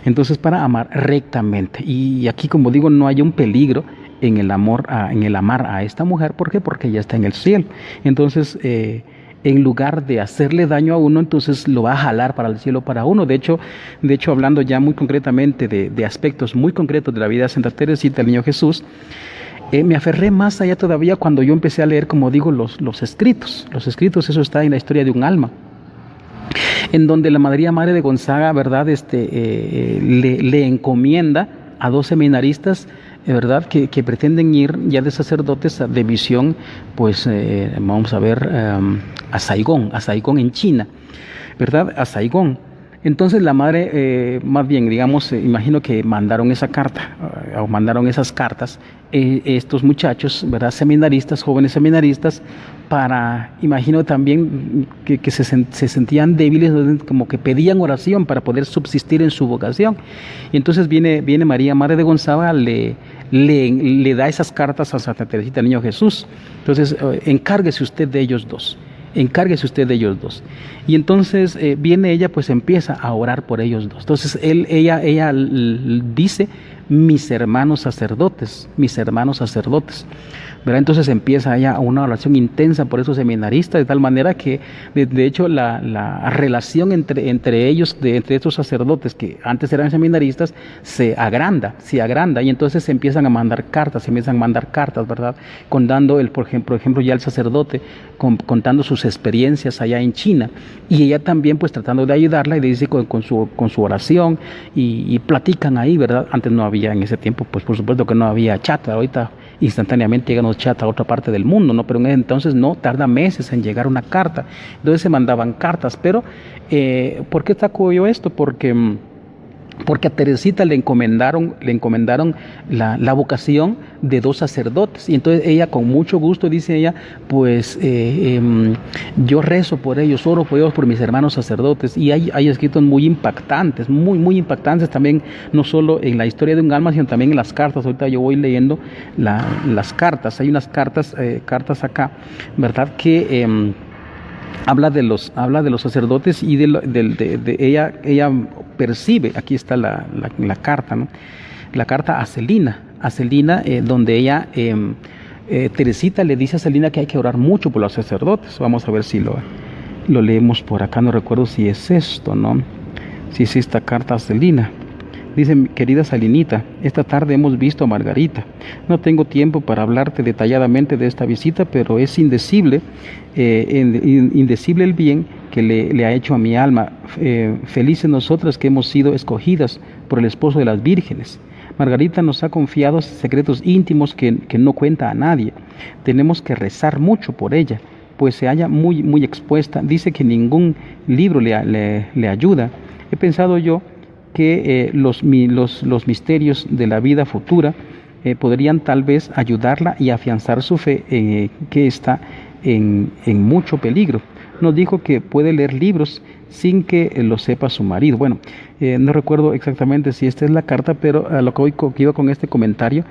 Entonces, para amar rectamente, y aquí, como digo, no hay un peligro en el amar a esta mujer. ¿Por qué? Porque ella está en el cielo. Entonces, en lugar de hacerle daño a uno, entonces lo va a jalar para el cielo para uno. De hecho, hablando ya muy concretamente de aspectos muy concretos de la vida de Santa Teresita del Niño Jesús, me aferré más allá todavía cuando yo empecé a leer, como digo, los escritos. Los escritos, eso está en la historia de un alma, en donde la María Madre de Gonzaga, ¿verdad? Le encomienda a 2 seminaristas, ¿verdad? Que pretenden ir ya de sacerdotes de misión, pues vamos a ver, a Saigón en China, ¿verdad? A Saigón. Entonces la madre, más bien, digamos, imagino que mandaron esa carta, o mandaron esas cartas, estos muchachos, ¿verdad? Seminaristas, jóvenes seminaristas, imagino también que se sentían débiles, como que pedían oración para poder subsistir en su vocación. Y entonces viene María Madre de Gonzaga, le da esas cartas a Santa Teresita del Niño Jesús. Entonces, encárguese usted de ellos dos. Y entonces viene ella, pues empieza a orar por ellos dos. Entonces ella dice, mis hermanos sacerdotes, ¿verdad? Entonces empieza ya una oración intensa por esos seminaristas, de tal manera que, de hecho, la relación entre ellos, entre estos sacerdotes que antes eran seminaristas, se agranda, y entonces se empiezan a mandar cartas, ¿verdad? Contando, por ejemplo, ya el sacerdote, contando sus experiencias allá en China, y ella también, pues, tratando de ayudarla, y le dice con su oración, y platican ahí, ¿verdad? Antes no había, en ese tiempo, pues, por supuesto que no había chat. Ahorita instantáneamente llegan los chats a otra parte del mundo, ¿no? Pero en ese entonces no, tarda meses en llegar una carta. Entonces se mandaban cartas, pero ¿por qué saco yo esto? Porque a Teresita le encomendaron la vocación de 2 sacerdotes, y entonces ella, con mucho gusto, dice ella, pues yo rezo por ellos, oro por ellos, por mis hermanos sacerdotes. Y hay escritos muy impactantes, muy impactantes también, no solo en la historia de un alma, sino también en las cartas. Ahorita yo voy leyendo las cartas. Hay unas cartas acá, ¿verdad? Que habla de los sacerdotes, y ella percibe, aquí está la carta, ¿no? La carta a Celina, donde ella, Teresita le dice a Celina que hay que orar mucho por los sacerdotes. Vamos a ver si lo leemos por acá, no recuerdo si es esto, ¿no? Sí, esta carta a Celina. Dice, querida Salinita, esta tarde hemos visto a Margarita. No tengo tiempo para hablarte detalladamente de esta visita, pero es indecible el bien que le ha hecho a mi alma. Felices nosotras que hemos sido escogidas por el esposo de las vírgenes. Margarita nos ha confiado secretos íntimos que no cuenta a nadie. Tenemos que rezar mucho por ella, pues se halla muy expuesta. Dice que ningún libro le ayuda. He pensado yo que los misterios de la vida futura podrían tal vez ayudarla y afianzar su fe, que está en mucho peligro. Nos dijo que puede leer libros sin que lo sepa su marido. Bueno, no recuerdo exactamente si esta es la carta, pero a lo que iba con este comentario,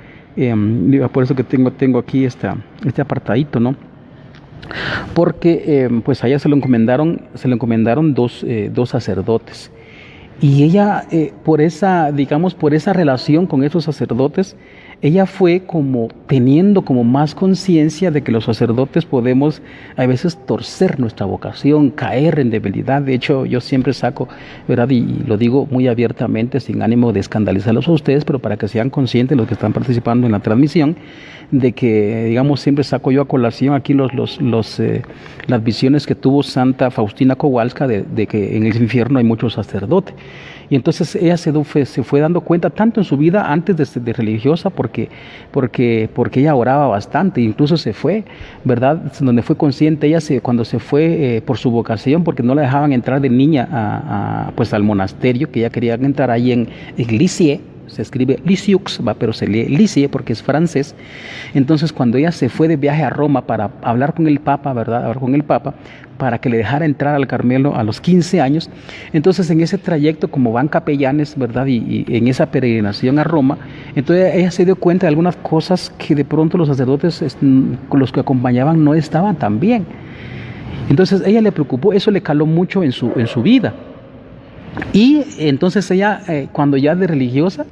por eso que tengo aquí este apartadito, ¿no? Porque pues a ella se lo encomendaron dos sacerdotes. Y ella, por esa relación con esos sacerdotes, ella fue como teniendo como más conciencia de que los sacerdotes podemos a veces torcer nuestra vocación, caer en debilidad. De hecho, yo siempre saco, ¿verdad? Y lo digo muy abiertamente, sin ánimo de escandalizarlos a ustedes, pero para que sean conscientes los que están participando en la transmisión, de que, digamos, siempre saco yo a colación aquí las visiones que tuvo Santa Faustina Kowalska de que en el infierno hay muchos sacerdotes. Y entonces ella se fue dando cuenta tanto en su vida antes de religiosa, porque ella oraba bastante, incluso se fue, ¿verdad? Donde fue consciente ella cuando se fue por su vocación, porque no la dejaban entrar de niña pues al monasterio, que ella quería entrar ahí en Lisieux. Se escribe Lisieux, pero se lee Lisieux porque es francés. Entonces, cuando ella se fue de viaje a Roma para hablar con el Papa, ¿verdad? Hablar con el Papa, para que le dejara entrar al Carmelo a los 15 años. Entonces, en ese trayecto, como van capellanes, ¿verdad? Y en esa peregrinación a Roma, entonces ella se dio cuenta de algunas cosas que de pronto los sacerdotes con los que acompañaban no estaban tan bien. Entonces, ella le preocupó, eso le caló mucho en su vida. Y entonces ella, cuando ya de religiosa,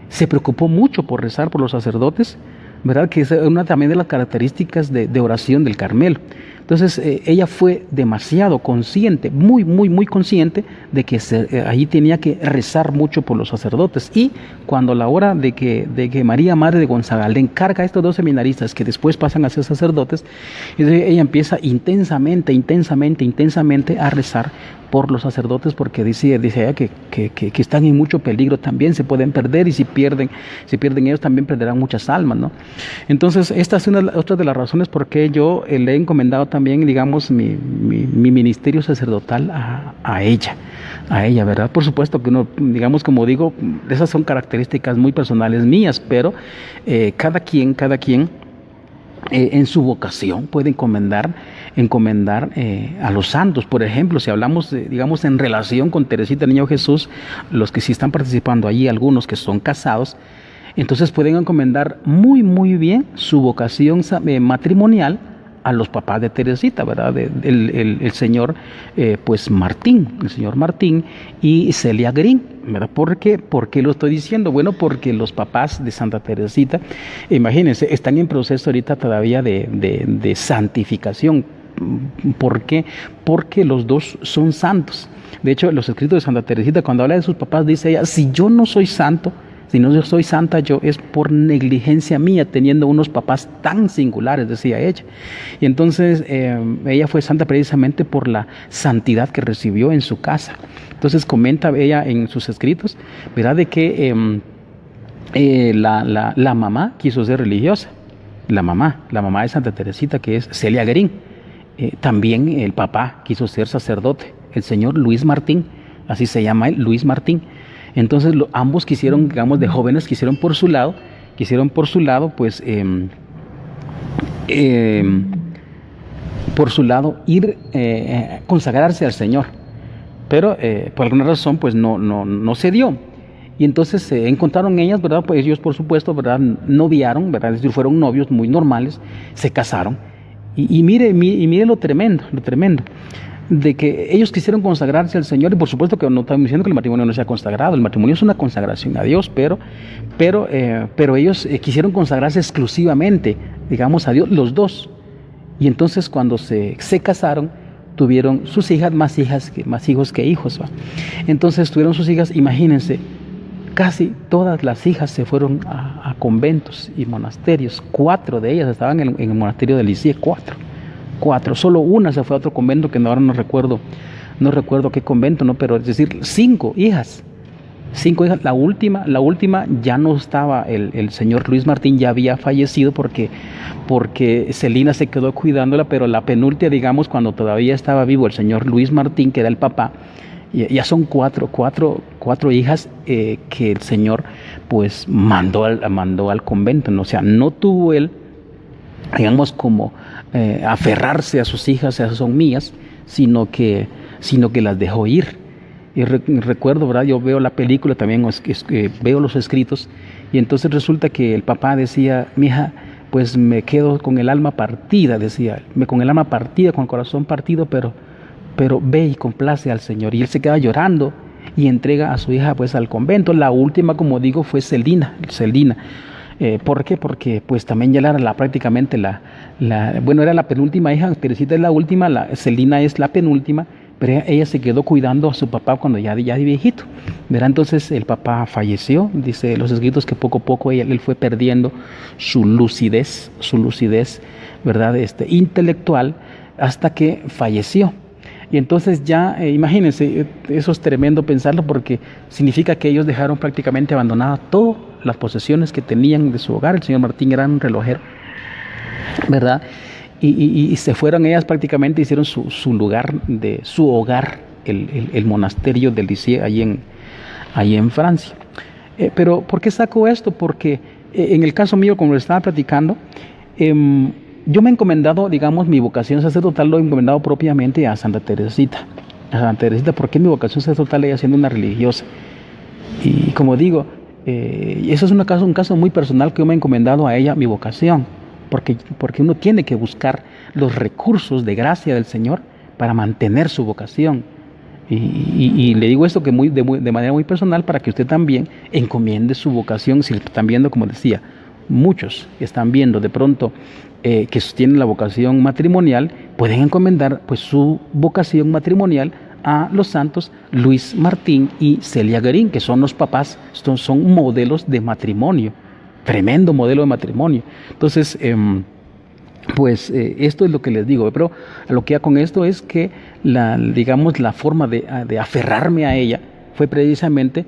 se preocupó mucho por rezar por los sacerdotes, ¿verdad? Que es una también de las características de oración del Carmelo. Entonces ella fue demasiado consciente, muy, muy, muy consciente de que ahí tenía que rezar mucho por los sacerdotes. Y cuando a la hora de que María, Madre de Gonzaga, le encarga a estos dos seminaristas que después pasan a ser sacerdotes, ella empieza intensamente a rezar por los sacerdotes, porque dice ella que están en mucho peligro también, se pueden perder, y si pierden ellos también perderán muchas almas, ¿no? Entonces esta es otra de las razones por qué yo le he encomendado también, digamos, mi ministerio sacerdotal a ella, ¿verdad? Por supuesto que uno, digamos, como digo, esas son características muy personales mías, pero cada quien en su vocación puede encomendar a los santos. Por ejemplo, si hablamos, digamos, en relación con Teresita Niño Jesús, los que sí están participando allí, algunos que son casados, entonces pueden encomendar muy, muy bien su vocación matrimonial a los papás de Teresita, ¿verdad? El señor pues Martín, el señor Martín y Celia Green, ¿verdad? ¿Por qué lo estoy diciendo? Bueno, porque los papás de Santa Teresita, imagínense, están en proceso ahorita todavía de santificación. ¿Por qué? Porque los dos son santos. De hecho, los escritos de Santa Teresita, cuando habla de sus papás, dice ella: si yo no soy santo, si no yo soy santa, yo es por negligencia mía, teniendo unos papás tan singulares, decía ella. Y entonces ella fue santa precisamente por la santidad que recibió en su casa. Entonces comenta ella en sus escritos, ¿verdad?, de que la mamá quiso ser religiosa. La mamá de Santa Teresita, que es Celia Guerín. También el papá quiso ser sacerdote, el señor Luis Martín, así se llama él, Luis Martín. Entonces ambos quisieron, digamos, de jóvenes, quisieron por su lado, pues, por su lado ir consagrarse al Señor. Pero por alguna razón, pues no se dio. Y entonces se encontraron ellas, ¿verdad? Pues ellos, por supuesto, ¿verdad?, noviaron, ¿verdad? Es decir, fueron novios muy normales, se casaron. Y mire lo tremendo, de que ellos quisieron consagrarse al Señor. Y por supuesto que no estamos diciendo que el matrimonio no sea consagrado, el matrimonio es una consagración a Dios, pero ellos quisieron consagrarse exclusivamente, digamos, a Dios, los dos. Y entonces cuando se casaron, tuvieron sus hijas, más hijos que hijos, ¿va? Entonces tuvieron sus hijas, imagínense, casi todas las hijas se fueron a conventos y monasterios. 4 de ellas estaban en el monasterio de Lisieux, 4. Solo una se fue a otro convento que ahora no recuerdo qué convento, ¿no? Pero es decir, 5 hijas. 5 hijas. La última ya no estaba, el señor Luis Martín ya había fallecido porque Celina se quedó cuidándola, pero la penúltima, digamos, cuando todavía estaba vivo el señor Luis Martín, que era el papá, ya son 4 hijas que el Señor pues mandó al convento, ¿no? O sea, no tuvo él, digamos, como aferrarse a sus hijas, esas son mías, sino que las dejó ir. Y recuerdo, ¿verdad? Yo veo la película también, veo los escritos, y entonces resulta que el papá decía: mi hija, pues me quedo con el alma partida, decía, con el alma partida, con el corazón partido, pero ve y complace al Señor. Y él se queda llorando y entrega a su hija pues al convento. La última, como digo, fue Celina. ¿Por qué? Porque pues también ya era prácticamente bueno, era la penúltima hija, Teresita es la última, Celina es la penúltima, pero ella se quedó cuidando a su papá cuando ya de viejito, ¿verdad? Entonces el papá falleció, dice los escritos que poco a poco él fue perdiendo su lucidez, ¿verdad? Intelectual, hasta que falleció. Y entonces ya, imagínense, eso es tremendo pensarlo porque significa que ellos dejaron prácticamente abandonadas todas las posesiones que tenían de su hogar. El señor Martín era un relojero, ¿verdad? Y se fueron ellas prácticamente, hicieron su lugar, su hogar, el monasterio del Lisieux, ahí en Francia. Pero ¿por qué saco esto? Porque en el caso mío, como les estaba platicando, yo me he encomendado, digamos, mi vocación sacerdotal lo he encomendado propiamente a Santa Teresita. A Santa Teresita, porque mi vocación sacerdotal ella siendo una religiosa. Y como digo, eso es un caso muy personal que yo me he encomendado a ella, mi vocación. Porque uno tiene que buscar los recursos de gracia del Señor para mantener su vocación. Y le digo esto que de manera muy personal para que usted también encomiende su vocación. Si están viendo, como decía, muchos están viendo de pronto que sostienen la vocación matrimonial, pueden encomendar pues su vocación matrimonial a los santos Luis Martín y Celia Guerin, que son los papás, son modelos de matrimonio, tremendo modelo de matrimonio. Entonces, esto es lo que les digo, pero a lo que ya con esto es que digamos la forma de aferrarme a ella fue precisamente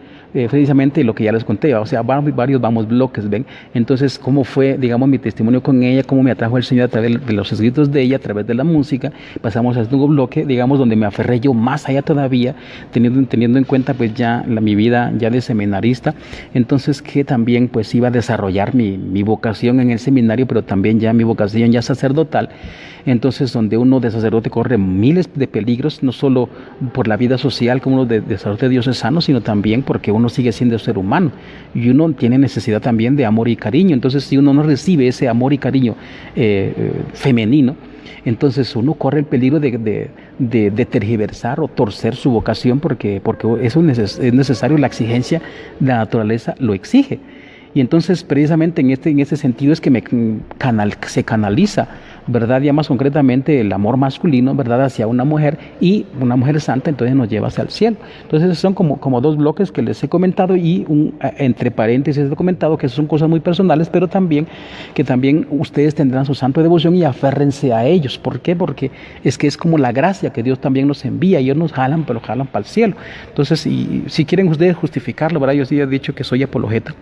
lo que ya les conté, o sea, varios bloques, ¿ven? Entonces, cómo fue, digamos, mi testimonio con ella, cómo me atrajo el Señor a través de los escritos de ella, a través de la música. Pasamos a este nuevo bloque, digamos, donde me aferré yo más allá todavía, teniendo en cuenta pues ya mi vida ya de seminarista, entonces que también pues iba a desarrollar mi vocación en el seminario, pero también ya mi vocación ya sacerdotal. Entonces, donde uno de sacerdote corre miles de peligros, no solo por la vida social como uno de sacerdote diocesano, sino también porque uno sigue siendo ser humano y uno tiene necesidad también de amor y cariño. Entonces, si uno no recibe ese amor y cariño femenino, entonces uno corre el peligro de tergiversar o torcer su vocación porque eso es necesario, la exigencia de la naturaleza lo exige. Y entonces precisamente en este sentido es que se canaliza, ¿verdad? Ya más concretamente el amor masculino, ¿verdad? Hacia una mujer, y una mujer santa entonces nos lleva hacia el cielo. Entonces son como dos bloques que les he comentado, y entre paréntesis he comentado que son cosas muy personales, pero también que también ustedes tendrán su santo de devoción y aférrense a ellos. ¿Por qué? Porque es como la gracia que Dios también nos envía, y ellos nos jalan, pero jalan para el cielo. Entonces, si quieren ustedes justificarlo, ¿verdad? Yo sí he dicho que soy apologeta.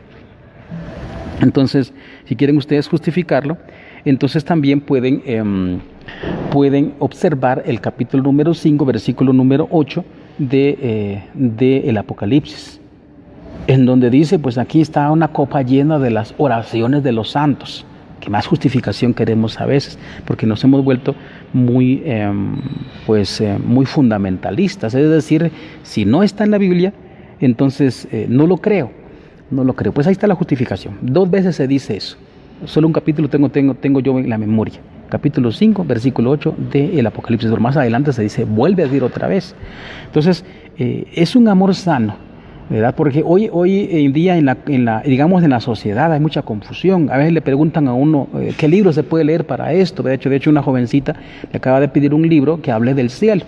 Entonces, si quieren ustedes justificarlo, entonces también pueden observar el capítulo número 5, versículo número 8 de el Apocalipsis, en donde dice, pues aquí está una copa llena de las oraciones de los santos. ¿Qué más justificación queremos a veces? Porque nos hemos vuelto muy fundamentalistas. Es decir, si no está en la Biblia, entonces no lo creo. Pues ahí está la justificación. 2 veces se dice eso. Solo un capítulo tengo yo en la memoria. Capítulo 5, versículo 8 del Apocalipsis. Pero más adelante se dice, vuelve a decir otra vez. Entonces, es un amor sano, ¿verdad? Porque hoy en día digamos en la sociedad hay mucha confusión. A veces le preguntan a uno qué libro se puede leer para esto. De hecho una jovencita me acaba de pedir un libro que hable del cielo.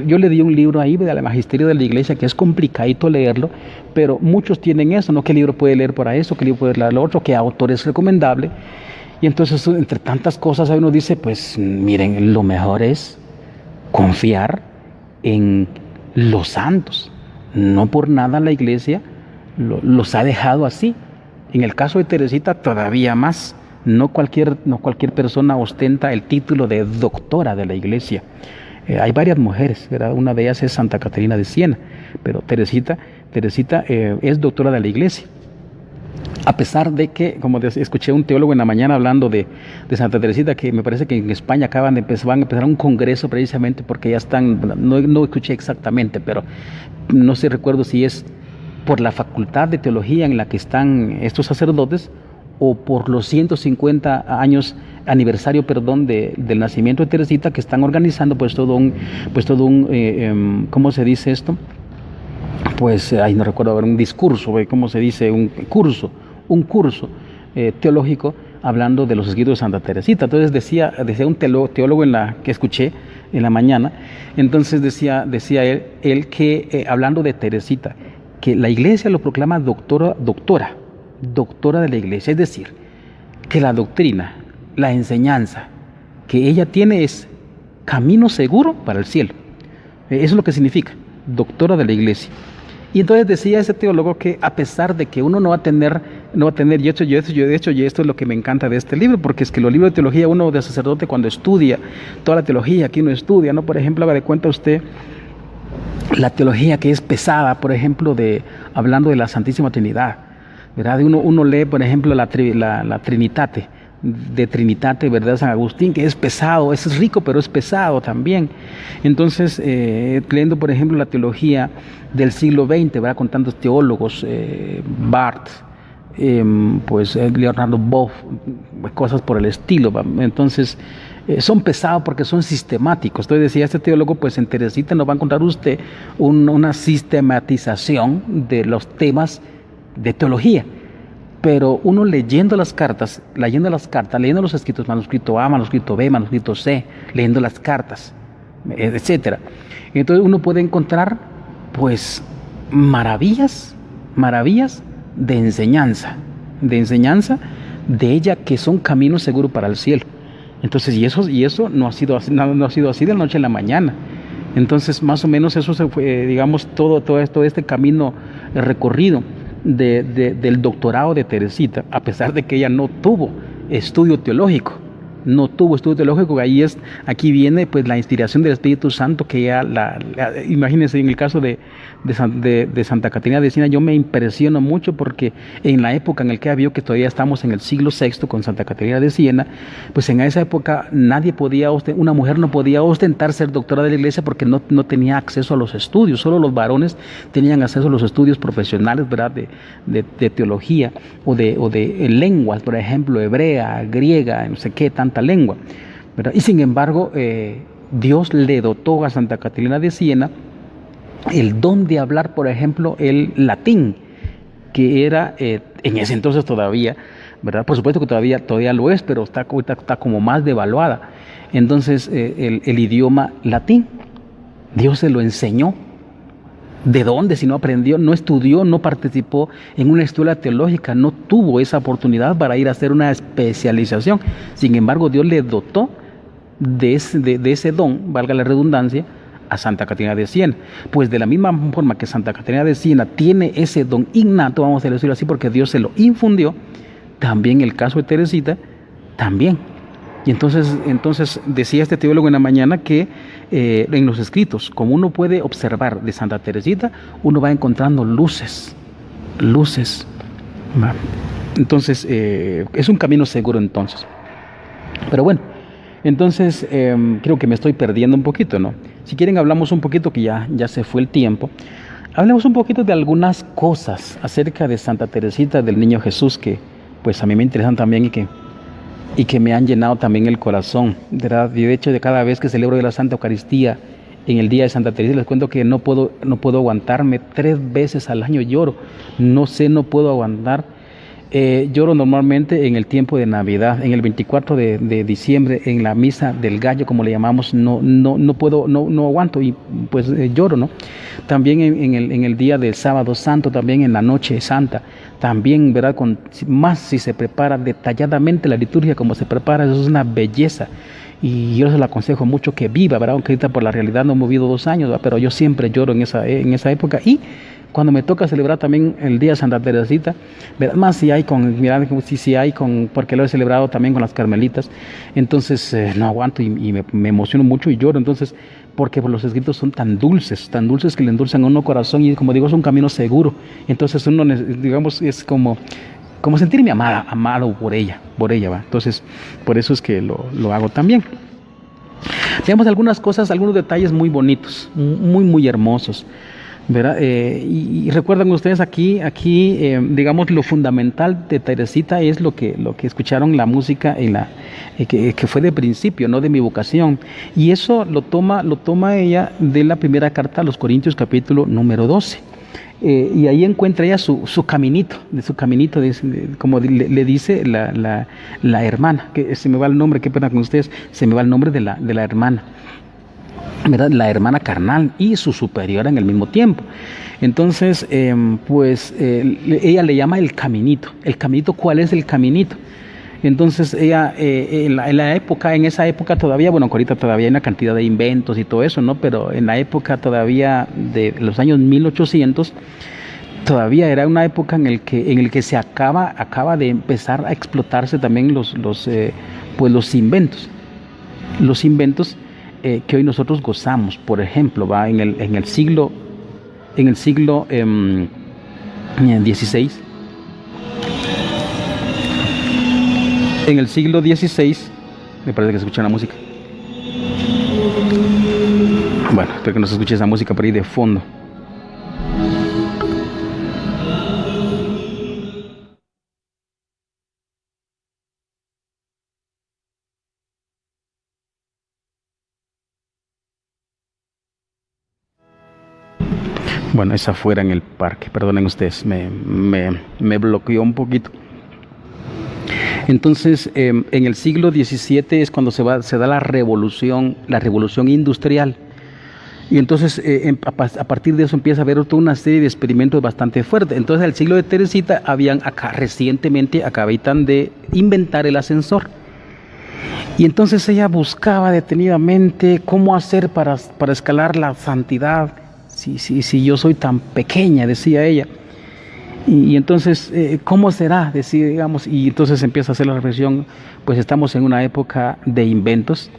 Yo le di un libro ahí del Magisterio de la Iglesia, que es complicadito leerlo, pero muchos tienen eso, ¿no? ¿Qué libro puede leer para eso? ¿Qué libro puede leer para lo otro? ¿Qué autor es recomendable? Y entonces, entre tantas cosas, uno dice, pues miren, lo mejor es confiar en los santos. No por nada la Iglesia los ha dejado así. En el caso de Teresita, todavía más. No cualquier persona ostenta el título de doctora de la Iglesia. Hay varias mujeres, ¿verdad? Una de ellas es Santa Caterina de Siena, pero Teresita es doctora de la Iglesia. A pesar de que, como escuché a un teólogo en la mañana hablando de Santa Teresita, que me parece que en España van a empezar un congreso precisamente porque ya están, no escuché exactamente, pero no sé, recuerdo si es por la facultad de teología en la que están estos sacerdotes, o por los 150 años aniversario, del nacimiento de Teresita, que están organizando todo un ¿cómo se dice esto? No recuerdo, un discurso, ¿cómo se dice? Un curso, teológico hablando de los escritos de Santa Teresita. Entonces decía un teólogo que escuché en la mañana, entonces decía él que hablando de Teresita, que la iglesia lo proclama doctora de la iglesia, es decir, que la doctrina, la enseñanza que ella tiene es camino seguro para el cielo. Eso es lo que significa, doctora de la iglesia. Y entonces decía ese teólogo que a pesar de que uno no va a tener, y esto es lo que me encanta de este libro, porque es que los libros de teología, uno de sacerdote cuando estudia toda la teología que uno estudia, ¿no? Por ejemplo, haga de cuenta usted la teología que es pesada, por ejemplo, hablando de la Santísima Trinidad, ¿verdad? Uno lee, por ejemplo, la Trinitate, de Trinitate, ¿verdad? San Agustín, que es pesado, es rico, pero es pesado también. Entonces, leyendo, por ejemplo, la teología del siglo XX, ¿verdad? Con tantos teólogos, Barth, Leonardo Boff, cosas por el estilo, ¿va? Entonces, son pesados porque son sistemáticos. Entonces decía este teólogo, pues en Teresita no va a encontrar usted una sistematización de los temas de teología. Pero uno leyendo las cartas, leyendo los escritos, manuscrito A, manuscrito B, manuscrito C, leyendo las cartas, etcétera. Entonces uno puede encontrar, pues, maravillas de enseñanza de ella que son caminos seguros para el cielo. Entonces, y eso no ha sido así de la noche a la mañana. Entonces, más o menos eso se fue, digamos, todo este camino recorrido del doctorado de Teresita, a pesar de que ella no tuvo estudio teológico, aquí viene pues la inspiración del Espíritu Santo, que ya imagínense en el caso de Santa Caterina de Siena. Yo me impresiono mucho porque en la época en la que había, que todavía estamos en el siglo VI con Santa Caterina de Siena, pues en esa época una mujer no podía ostentar ser doctora de la iglesia porque no tenía acceso a los estudios, solo los varones tenían acceso a los estudios profesionales, ¿verdad? De teología o de lenguas, por ejemplo, hebrea, griega, no sé qué, tanta lengua, ¿verdad? Y sin embargo, Dios le dotó a Santa Caterina de Siena el don de hablar, por ejemplo, el latín, que era en ese entonces todavía, ¿verdad? Por supuesto que todavía lo es, pero está como más devaluada. Entonces, el idioma latín, Dios se lo enseñó. ¿De dónde? Si no aprendió, no estudió, no participó en una escuela teológica, no tuvo esa oportunidad para ir a hacer una especialización. Sin embargo, Dios le dotó de ese don, valga la redundancia, a Santa Caterina de Siena. Pues de la misma forma que Santa Caterina de Siena tiene ese don innato, vamos a decirlo así, porque Dios se lo infundió, también el caso de Teresita, también. Y entonces decía este teólogo en la mañana que en los escritos, como uno puede observar de Santa Teresita, uno va encontrando luces. Entonces, es un camino seguro entonces. Pero bueno, entonces creo que me estoy perdiendo un poquito, ¿no? Si quieren hablamos un poquito, que ya se fue el tiempo. Hablemos un poquito de algunas cosas acerca de Santa Teresita del Niño Jesús que pues a mí me interesan también y que me han llenado también el corazón, ¿verdad? Y de hecho, de cada vez que celebro la Santa Eucaristía en el día de Santa Teresita, les cuento que no puedo aguantarme. 3 veces al año lloro, no puedo aguantar. Lloro normalmente en el tiempo de Navidad, en el 24 de diciembre, en la misa del gallo, como le llamamos, no aguanto y pues lloro, ¿no? También en el día del sábado santo, también en la noche santa, también, ¿verdad? Más si se prepara detalladamente la liturgia como se prepara, eso es una belleza. Y yo se lo aconsejo mucho que viva, ¿verdad? Aunque ahorita por la realidad no he vivido 2 años, ¿verdad? Pero yo siempre lloro en esa época. Y cuando me toca celebrar también el día de Santa Teresita, ¿verdad? Más si hay porque lo he celebrado también con las carmelitas, entonces no aguanto y me emociono mucho y lloro. Entonces, porque los escritos son tan dulces que le endulzan a uno corazón, y como digo, es un camino seguro. Entonces uno, digamos, es como sentirme amado por ella, ¿va? Entonces, por eso es que lo hago también. Veamos algunas cosas, algunos detalles muy bonitos, muy hermosos, ¿verdad? Y recuerdan ustedes aquí, digamos, lo fundamental de Teresita es lo que escucharon, la música que fue de principio, no de mi vocación. Y eso lo toma ella de la primera carta a los Corintios, capítulo número 12. Y ahí encuentra ella su caminito, como le dice la hermana, que se me va el nombre, qué pena con ustedes, se me va el nombre de la hermana, ¿verdad? La hermana carnal y su superiora en el mismo tiempo. Entonces, ella le llama el caminito. ¿El caminito cuál es el caminito? Entonces ella, en esa época todavía, bueno, ahorita todavía hay una cantidad de inventos y todo eso, ¿no? Pero en la época todavía de los años 1800, todavía era una época en el que se acaba de empezar a explotarse también los inventos. Los inventos que hoy nosotros gozamos, por ejemplo, va en el siglo XVI. En el siglo XVI, me parece que se escucha la música. Bueno, espero que no se escuche esa música por ahí de fondo. Bueno, es afuera en el parque, perdonen ustedes, me bloqueó un poquito. Entonces, en el siglo XVII es cuando se da la revolución industrial. Y entonces, a partir de eso empieza a haber toda una serie de experimentos bastante fuertes. Entonces, el siglo de Teresita recientemente acaban de inventar el ascensor. Y entonces ella buscaba detenidamente cómo hacer para escalar la santidad. Si yo soy tan pequeña, decía ella. Y entonces, ¿cómo será? Digamos, y entonces empieza a hacer la reflexión, pues estamos en una época de inventos,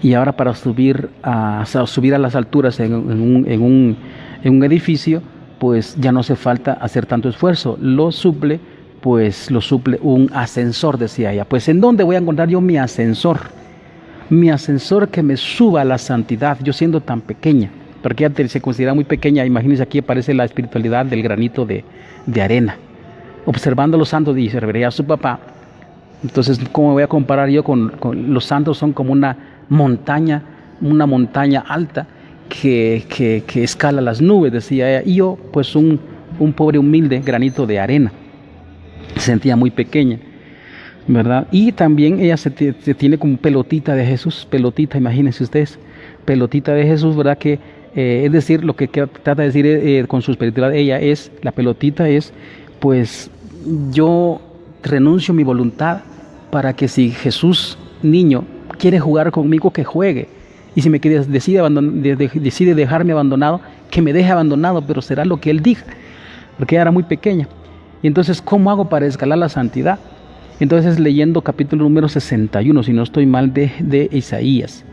y ahora para subir a las alturas en un edificio, pues ya no hace falta hacer tanto esfuerzo, lo suple un ascensor, decía ella. Pues ¿en dónde voy a encontrar yo mi ascensor? Mi ascensor que me suba a la santidad, yo siendo tan pequeña. Porque ella se considera muy pequeña. Imagínense, aquí aparece la espiritualidad del granito de arena. Observando a los santos, dice, revería a su papá. Entonces, ¿cómo me voy a comparar yo con los santos? Son como una montaña alta que escala las nubes, decía ella. Y yo, pues un pobre, humilde granito de arena. Se sentía muy pequeña, ¿verdad? Y también ella se tiene como pelotita de Jesús. Pelotita, imagínense ustedes. Pelotita de Jesús, ¿verdad? Que es decir, lo que trata de decir con su espiritualidad ella es, la pelotita es, pues yo renuncio mi voluntad para que si Jesús, niño, quiere jugar conmigo, que juegue. Y si decide dejarme abandonado, que me deje abandonado, pero será lo que Él diga, porque ella era muy pequeña. Y entonces, ¿cómo hago para escalar la santidad? Entonces, leyendo capítulo número 61, si no estoy mal, de Isaías,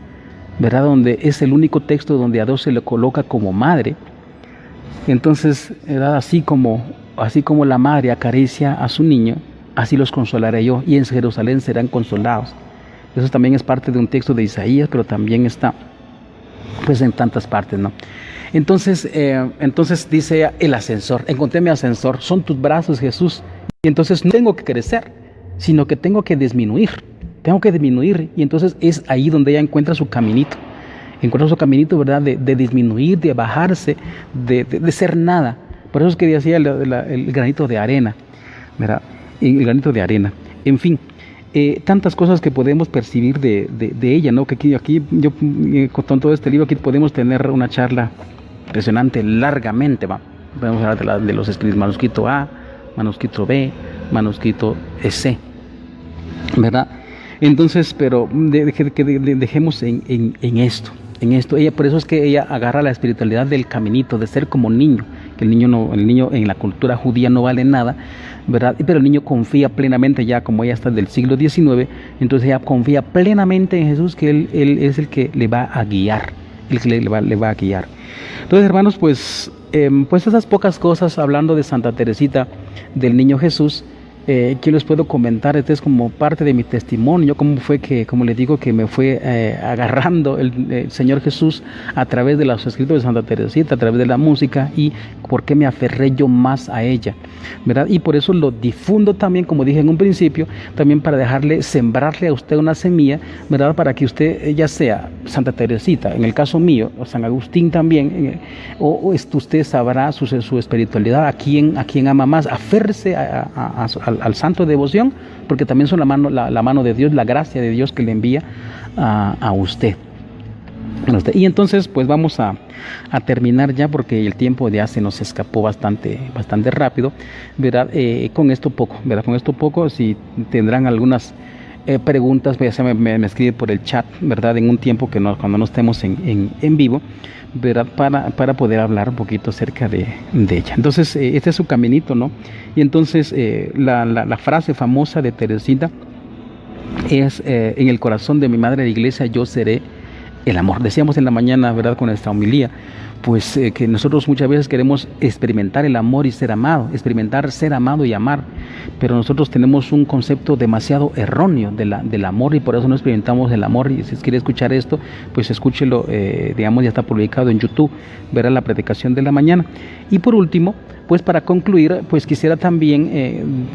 ¿verdad? Donde es el único texto donde a Dios se le coloca como madre. Entonces, ¿verdad? Así como la madre acaricia a su niño, así los consolaré yo, y en Jerusalén serán consolados. Eso también es parte de un texto de Isaías, pero también está pues en tantas partes, ¿no? Entonces dice ella, el ascensor, encontré mi ascensor, son tus brazos, Jesús. Y entonces no tengo que crecer, sino que tengo que disminuir, y entonces es ahí donde ella encuentra su caminito, ¿verdad? De disminuir, de bajarse, de ser nada. Por eso es que decía el granito de arena, ¿verdad? El granito de arena. En fin, tantas cosas que podemos percibir de ella, ¿no? Que aquí yo con todo este libro aquí podemos tener una charla impresionante, largamente, ¿va? Podemos hablar de los escritos, manuscrito A, manuscrito B, manuscrito C, ¿verdad? Entonces, pero dejemos en esto. Ella, por eso es que ella agarra la espiritualidad del caminito, de ser como niño, que el niño en la cultura judía no vale nada, ¿verdad? Pero el niño confía plenamente, ya como ella está del siglo XIX, entonces ella confía plenamente en Jesús, que él es el que le va a guiar, le va a guiar. Entonces, hermanos, pues esas pocas cosas, hablando de Santa Teresita, del niño Jesús, ¿qué les puedo comentar? Este es como parte de mi testimonio, cómo fue que, como les digo, que me fue agarrando el Señor Jesús a través de los escritos de Santa Teresita, a través de la música, y por qué me aferré yo más a ella, ¿verdad? Y por eso lo difundo también, como dije en un principio, también para sembrarle a usted una semilla, ¿verdad? Para que usted, ya sea Santa Teresita, en el caso mío, o San Agustín también, usted sabrá su espiritualidad, a quién ama más, aférrese al santo de devoción, porque también son la mano de Dios, la gracia de Dios que le envía a usted. Y entonces pues vamos a terminar ya, porque el tiempo ya se nos escapó bastante rápido, ¿verdad? Con esto poco, si tendrán algunas preguntas, pues ya me escribe por el chat, ¿verdad? En un tiempo cuando no estemos en vivo, ¿verdad? Para poder hablar un poquito acerca de ella. Entonces, este es su caminito, ¿no? Y entonces, la frase famosa de Teresita es, en el corazón de mi madre de iglesia yo seré el amor. Decíamos en la mañana, ¿verdad? Con nuestra homilía, pues que nosotros muchas veces queremos experimentar el amor y ser amado, experimentar ser amado y amar, pero nosotros tenemos un concepto demasiado erróneo del amor, y por eso no experimentamos el amor. Y si quiere escuchar esto, pues escúchelo, digamos, ya está publicado en YouTube, verá la predicación de la mañana. Y por último, pues para concluir, pues quisiera también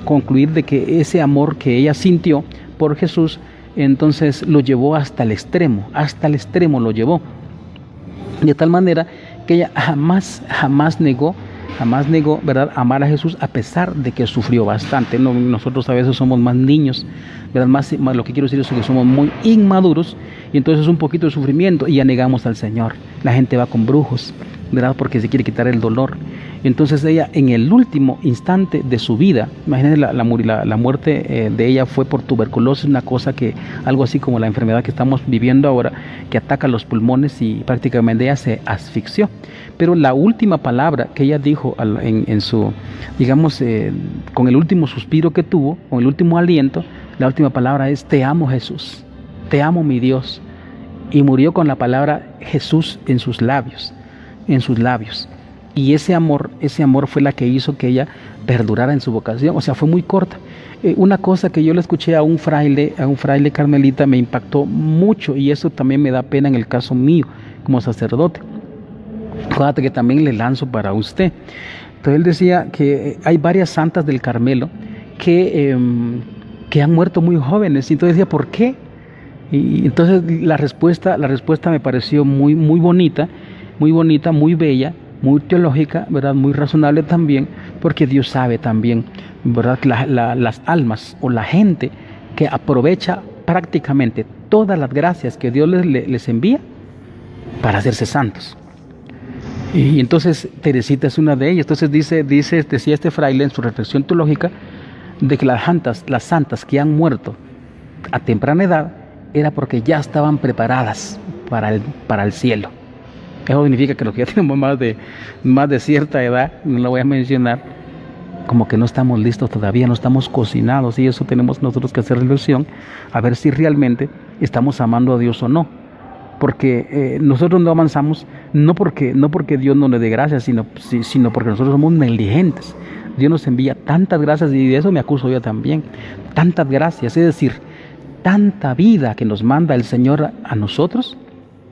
concluir de que ese amor que ella sintió por Jesús, entonces lo llevó hasta el extremo lo llevó, de tal manera que ella jamás negó, ¿verdad?, amar a Jesús, a pesar de que sufrió bastante. Nosotros a veces somos más niños, ¿verdad? Más lo que quiero decir es que somos muy inmaduros, y entonces un poquito de sufrimiento y ya negamos al Señor. La gente va con brujos, ¿verdad?, porque se quiere quitar el dolor. Entonces ella, en el último instante de su vida, imagínense, la muerte de ella fue por tuberculosis, una cosa que, algo así como la enfermedad que estamos viviendo ahora, que ataca los pulmones, y prácticamente ella se asfixió. Pero la última palabra que ella dijo en su, digamos, con el último suspiro que tuvo, con el último aliento, la última palabra es: te amo, Jesús, te amo, mi Dios. Y murió con la palabra Jesús en sus labios. Y ese amor fue la que hizo que ella perdurara en su vocación. O sea, fue muy corta. Una cosa que yo le escuché a un fraile carmelita, me impactó mucho, y eso también me da pena en el caso mío como sacerdote. Fíjate que también le lanzo para usted. Entonces él decía que hay varias santas del Carmelo que han muerto muy jóvenes. Y entonces decía, ¿por qué? Y entonces la respuesta me pareció muy bonita, muy bella, muy teológica, ¿verdad? Muy razonable también, porque Dios sabe también, ¿verdad?, las almas o la gente que aprovecha prácticamente todas las gracias que Dios les envía para hacerse santos. Y entonces Teresita es una de ellas. Entonces decía este fraile en su reflexión teológica, de que las santas que han muerto a temprana edad era porque ya estaban preparadas para el cielo. Eso significa que los que ya tenemos más de cierta edad, no lo voy a mencionar, como que no estamos listos todavía, no estamos cocinados, y eso tenemos nosotros que hacer reflexión, a ver si realmente estamos amando a Dios o no. Porque nosotros no avanzamos, no porque Dios no le dé gracias, sino porque nosotros somos negligentes. Dios nos envía tantas gracias, y de eso me acuso yo también, tantas gracias, es decir, tanta vida que nos manda el Señor a nosotros,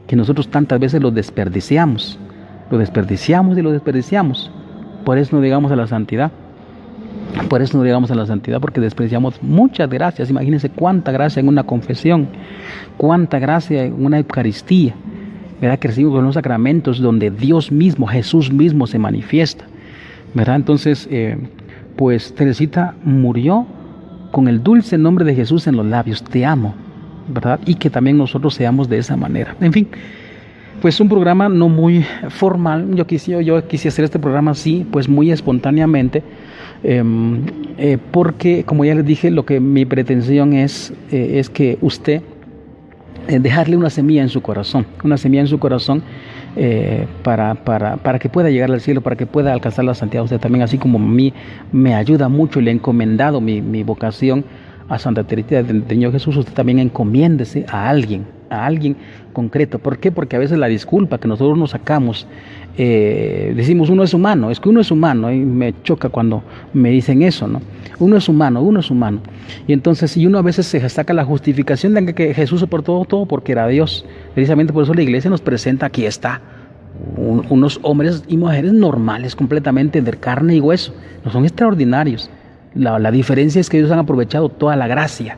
que nosotros tantas veces lo desperdiciamos. Por eso no llegamos a la santidad. Porque desperdiciamos muchas gracias. Imagínense cuánta gracia en una confesión, cuánta gracia en una Eucaristía, ¿verdad?, que recibimos con los sacramentos, donde Dios mismo, Jesús mismo se manifiesta, ¿verdad? Entonces, pues Teresita murió con el dulce nombre de Jesús en los labios: te amo, ¿verdad? Y que también nosotros seamos de esa manera. En fin, pues un programa no muy formal. Yo quise hacer este programa así, pues muy espontáneamente, porque, como ya les dije, mi pretensión es que usted dejarle una semilla en su corazón, para que pueda llegar al cielo, para que pueda alcanzar la santidad. Usted también, así como a mí me ayuda mucho y le he encomendado mi vocación a Santa Teresita del Niño Jesús, usted también encomiéndese a alguien, a alguien concreto. ¿Por qué? Porque a veces la disculpa que nosotros nos sacamos, decimos uno es humano, es que uno es humano, y me choca cuando me dicen eso, ¿no? Uno es humano, y entonces y uno a veces se saca la justificación de que Jesús soportó todo porque era Dios. Precisamente por eso la iglesia nos presenta, aquí está, unos hombres y mujeres normales, completamente de carne y hueso, no son extraordinarios. La diferencia es que ellos han aprovechado toda la gracia,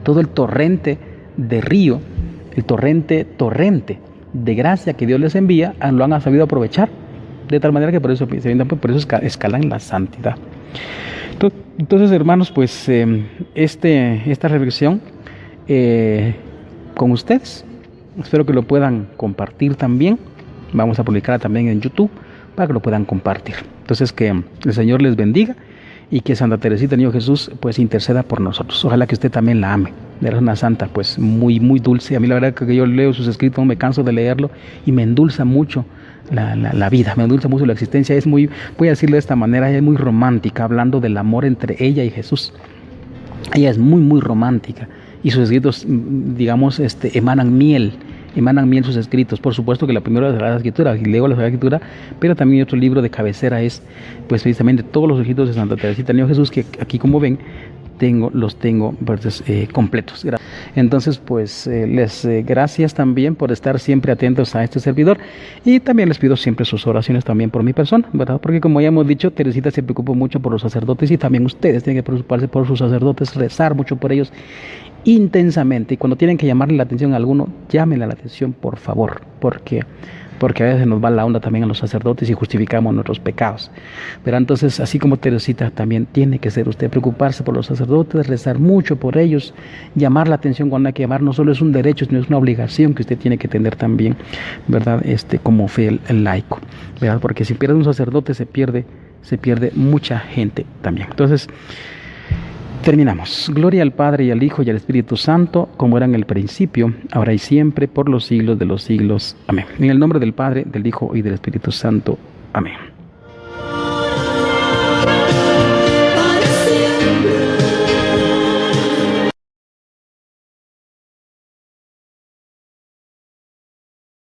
todo el torrente de río, el torrente de gracia que Dios les envía, lo han sabido aprovechar, de tal manera que por eso escalan la santidad. Entonces, hermanos, pues esta reflexión con ustedes, espero que lo puedan compartir también. Vamos a publicarla también en YouTube para que lo puedan compartir. Entonces, que el Señor les bendiga y que Santa Teresita Niño Jesús pues interceda por nosotros. Ojalá que usted también la ame. Era una santa pues muy dulce. A mí la verdad que yo leo sus escritos, no me canso de leerlo y me endulza mucho la vida, me endulza mucho la existencia. Es muy, voy a decirlo de esta manera, ella es muy romántica, hablando del amor entre ella y Jesús. Ella es muy romántica y sus escritos, digamos, emanan miel sus escritos. Por supuesto que la primera es la Escritura, y leo la Sagrada Escritura, pero también otro libro de cabecera es, pues precisamente todos los escritos de Santa Teresita Niño Jesús, que aquí, como ven, los tengo pues, completos. Entonces, pues les gracias también por estar siempre atentos a este servidor, y también les pido siempre sus oraciones también por mi persona, ¿verdad? Porque como ya hemos dicho, Teresita se preocupa mucho por los sacerdotes, y también ustedes tienen que preocuparse por sus sacerdotes, rezar mucho por ellos intensamente, y cuando tienen que llamarle la atención a alguno, llámenle la atención, por favor, porque a veces nos va la onda también a los sacerdotes y justificamos nuestros pecados. Pero entonces, así como Teresita, también tiene que ser usted preocuparse por los sacerdotes, rezar mucho por ellos, llamar la atención cuando hay que llamar. No solo es un derecho, sino es una obligación que usted tiene que tener también, ¿verdad? Como fiel laico, ¿verdad? Porque si pierde un sacerdote, se pierde mucha gente también. Entonces, terminamos. Gloria al Padre, y al Hijo, y al Espíritu Santo, como era en el principio, ahora y siempre, por los siglos de los siglos. Amén. En el nombre del Padre, del Hijo y del Espíritu Santo. Amén.